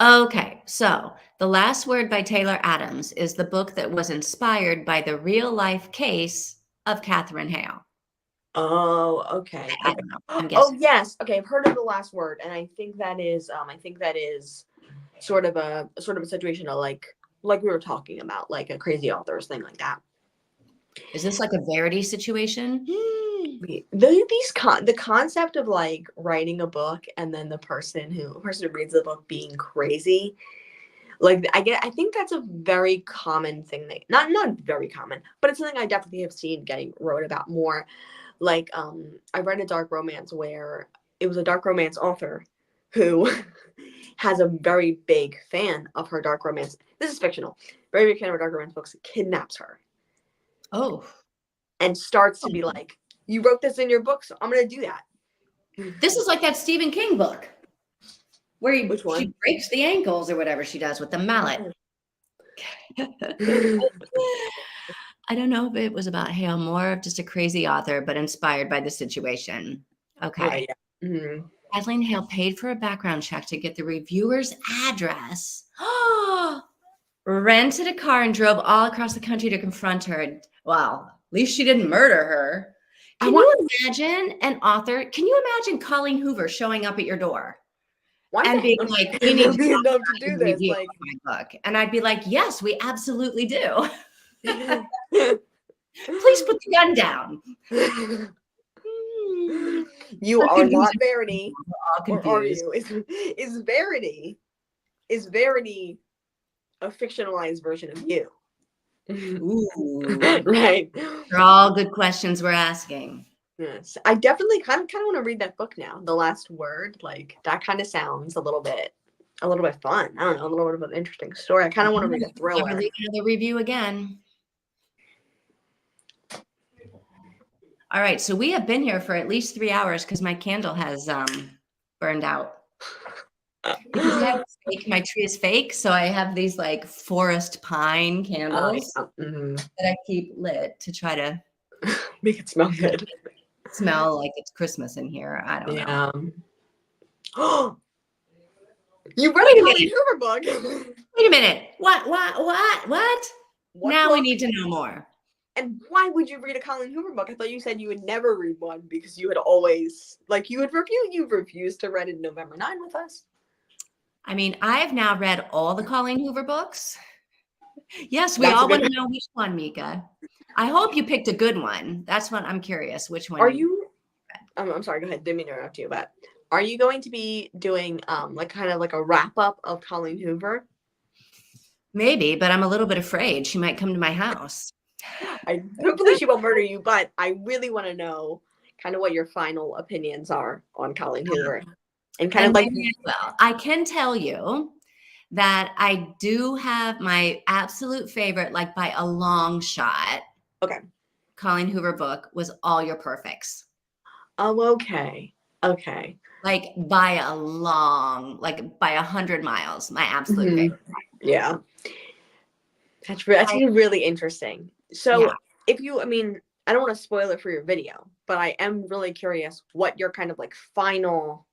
Okay, so The Last Word by Taylor Adams is the book that was inspired by the real life case of Catherine Hale. Oh, okay. I don't know. I'm Oh, guessing. yes. Okay, I've heard of The Last Word, and I think that is sort of a situation of like we were talking about, like a crazy author's thing like that. Is this like a Verity situation? The concept of like writing a book and then the person who reads the book being crazy, like I think that's a very common thing not very common, but it's something I definitely have seen getting wrote about more. Like I read a dark romance where it was a dark romance author who has a very big fan of her dark romance. This is fictional. Very big fan of her dark romance books. Kidnaps her. Oh. And starts to be like, you wrote this in your book, so I'm going to do that. This is like that Stephen King book where Which she one? breaks the ankles or whatever she does with the mallet. I don't know if it was about Hale Moore, just a crazy author, but inspired by the situation. Okay. Okay, yeah. Mhm. Kathleen Hale paid for a background check to get the reviewer's address. Rented a car and drove all across the country to confront her. Well, at least she didn't murder her. I Can want. you imagine an author? Can you imagine Colleen Hoover showing up at your door Why and the being hell like, "We need to we talk enough about to your do this? review Like, of my book?" And I'd be like, "Yes, we absolutely do. Please put the gun down." you I'm are confused. not Verity, We're all or are confused. you? Is Verity? Is Verity a fictionalized version of you? Ooh, Right. they're all good questions we're asking. Yes, I definitely kind of want to read that book now. The Last Word, like that kind of sounds a little bit fun. I don't know, a little bit of an interesting story. I kind of want to read a Never thriller. leave another review again. All right, so we have been here for at least 3 hours because my candle has burned out. Because my tree is fake, so I have these like forest pine candles Mhm. that I keep lit to try to Make it smell good. smell like it's Christmas in here. I don't know. Yeah. You read Wait a a Colleen minute. Hoover book. Wait a minute. What? What Now we book? need to know more. And why would you read a Colleen Hoover book? I thought you said you would never read one because you had always you've refused to read in November 9 with us. I mean, I've now read all the Colleen Hoover books. Yes, we That's a all good want to know which one, Mika. I hope you picked a good one. That's what I'm curious. Which one? Are you? I'm sorry. Go ahead. Didn't mean to interrupt you, but are you going to be doing like kind of like a wrap up of Colleen Hoover? Maybe, but I'm a little bit afraid she might come to my house. Hopefully she won't murder you, but I really want to know kind of what your final opinions are on Colleen Hoover, and kind And of like maybe I will. I can tell you that I do have my absolute favorite, like by a long shot. Okay. Colleen Hoover book was All Your Perfects. Oh, okay. Like by 100 miles, my absolute favorite. Yeah. That's really interesting. So Yeah. if you, I mean, I don't want to spoil it for your video, but I am really curious what your kind of like final,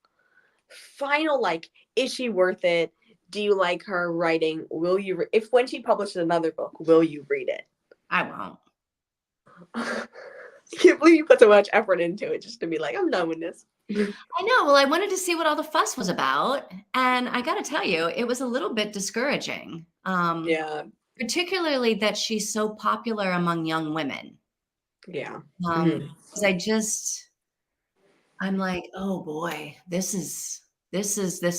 like, is she worth it? Do you like her writing? Will you, if when she publishes another book, will you read it? I won't. I can't believe you put so much effort into it just to be like, I'm done with this. I know. Well, I wanted to see what all the fuss was about. And I got to tell you, it was a little bit discouraging. Yeah. Particularly that she's so popular among young women. Yeah. Because I'm like, oh boy, this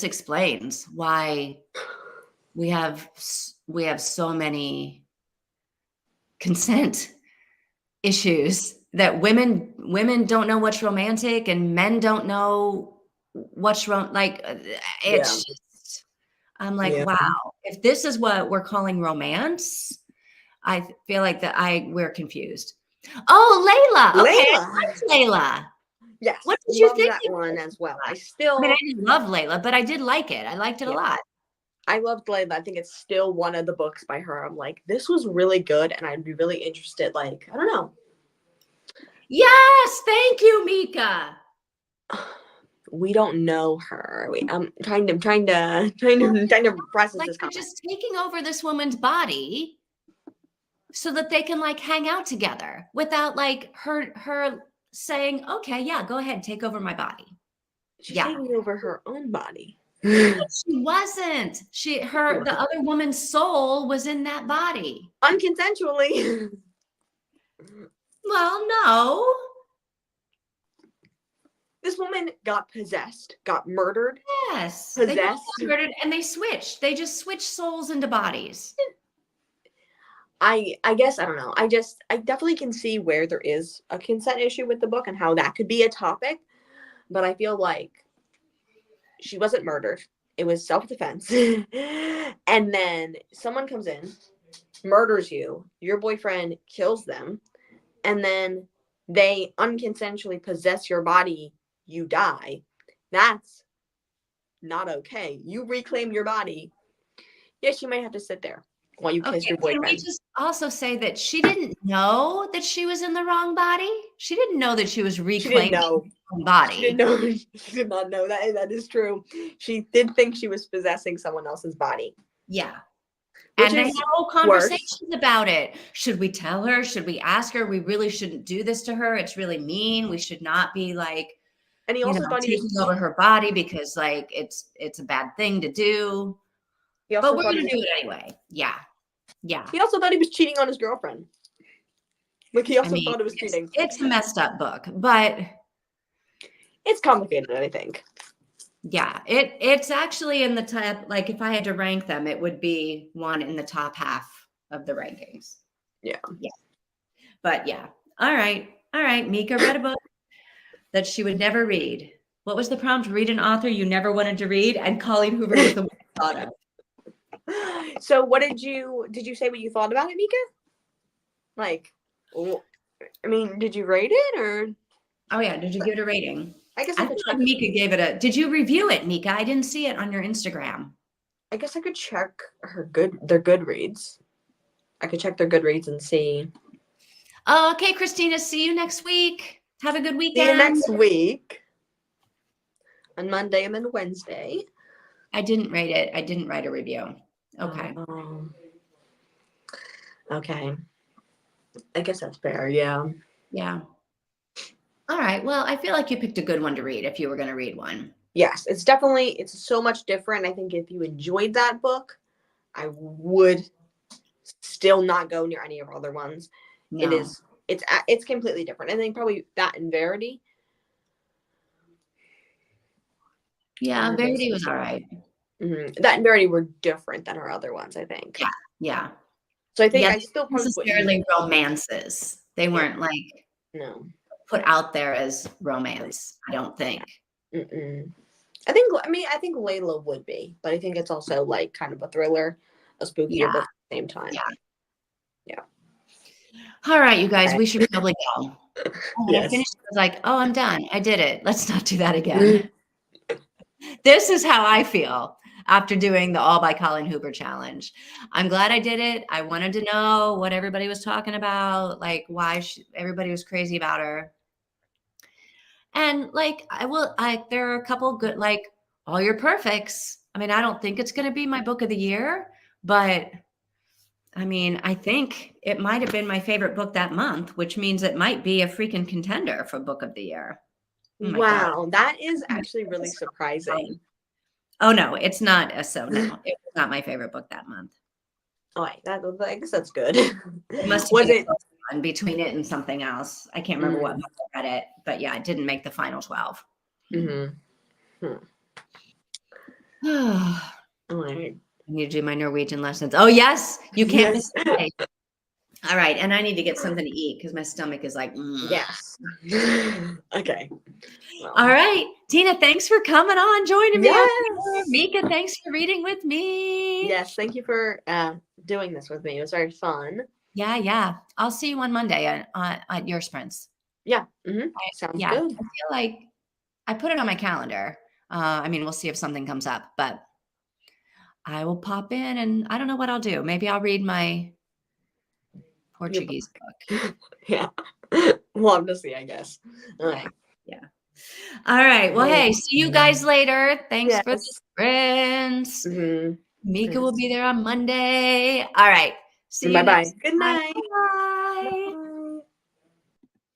explains why we have so many consent issues that women don't know what's romantic and men don't know what's wrong. Like it's just, I'm like, Yeah. wow, if this is what we're calling romance, I feel like we're confused. Oh, Layla. Okay, I liked Layla. Yes. What did you think? That one as well. I mean, I didn't love Layla, but I did like it. I liked it a lot. I loved Layla. I think it's still one of the books by her. I'm like, this was really good, and I'd be really interested. Like, I don't know. Yes, thank you, Mika. We don't know her. I'm trying to process Like this they're comment. just taking over this woman's body so that they can like hang out together without like her saying, okay, yeah, go ahead, take over my body. She's taking over her own body. She wasn't. The other woman's soul was in that body. Unconsensually. Well, no. This woman got possessed, got murdered. Yes. Possessed. They got murdered and they switched. They just switched souls into bodies. I guess, I don't know. I definitely can see where there is a consent issue with the book and how that could be a topic. But I feel like she wasn't murdered. It was self-defense. And then someone comes in, murders you, your boyfriend kills them, and then they unconsensually possess your body you die. That's not okay. You reclaim your body. Yes, you might have to sit there while you kiss Okay, your can we boyfriend. just also say that she didn't know that she was in the wrong body? She didn't know that she was She didn't reclaiming know. her own She body. didn't know. She did not know that. That is true. She did think she was possessing someone else's body. Yeah. Which And they had is whole worse. conversations about it. Should we tell her? Should we ask her? We really shouldn't do this to her. It's really mean. We should not be like, And he also thought he taking was. over her body because like it's a bad thing to do. He also But we're thought gonna he do was, it anyway. Yeah. Yeah. he also thought he was cheating on his girlfriend. Like he I also mean, thought it was cheating. it's a messed up book, but It's complicated, I think. yeah, it's actually in the top, like if I had to rank them, it would be one in the top half of the rankings. Yeah. Yeah. But yeah. All right. All right. Mika read a book that she would never read. What was the prompt? Read an author you never wanted to read, and Colleen Hoover was the one I thought of. So what did you say what you thought about it, Mika? Like, I mean, did you rate it or? Oh yeah, did you give it a rating? I guess I I could feel check. like Mika gave it a. Did you review it, Mika? I didn't see it on your Instagram. I guess I could check their Goodreads. I could check their Goodreads and see. Oh, okay, Christina. See you next week. Have a good weekend. See you next week on Monday and then Wednesday. I didn't rate it. I didn't write a review. Okay. Okay. I guess that's fair. Yeah. Yeah. All right. Well, I feel like you picked a good one to read if you were going to read one. Yes, it's so much different. I think if you enjoyed that book, I would still not go near any of our other ones. No. It's completely different. I think probably that and Verity. Yeah, Verity was all right. Mm-hmm. That and Verity were different than our other ones, I think. Yeah. Yeah. So I think Yeah, I still probably necessarily romances. They weren't like put out there as romance. I don't think. Mm-mm. I think Layla would be, but I think it's also like kind of a thriller, a spookier book at the same time. Yeah. All right, you guys, we should probably go. When I finished, I was like, oh, I'm done. I did it. Let's not do that again. This is how I feel after doing the All by Colleen Hoover challenge. I'm glad I did it. I wanted to know what everybody was talking about, like why everybody was crazy about her. And like, there are a couple good, like All Your Perfects. I mean, I don't think it's going to be my book of the year, but I mean, I think it might have been my favorite book that month, which means it might be a freaking contender for book of the year. Oh wow, that is actually really surprising. Oh no, it's not. No, it was not my favorite book that month. Oh, I guess that's good. It must have been in between it and something else. I can't remember what book I read it, but yeah, it didn't make the final 12. Mm-hmm. All right. I need to do my Norwegian lessons. Oh yes, you can't miss it. All right, and I need to get something to eat because my stomach is like. Yes. Okay. Well. All right, Tina, thanks for coming on, joining me. Yes. Mika, thanks for reading with me. Yes, thank you for doing this with me. It was very fun. Yeah. I'll see you on Monday at your sprints. Yeah. Mm-hmm. Sounds good. I feel like I put it on my calendar. I mean, we'll see if something comes up, but I will pop in and I don't know what I'll do. Maybe I'll read my Portuguese book. Yeah. We'll have to see, I guess. All right. Yeah. All right. Well, hey, see you guys later. Thanks for the sprints. Mm-hmm. Mika will be there on Monday. All right. See you. Bye-bye. Good night. Bye.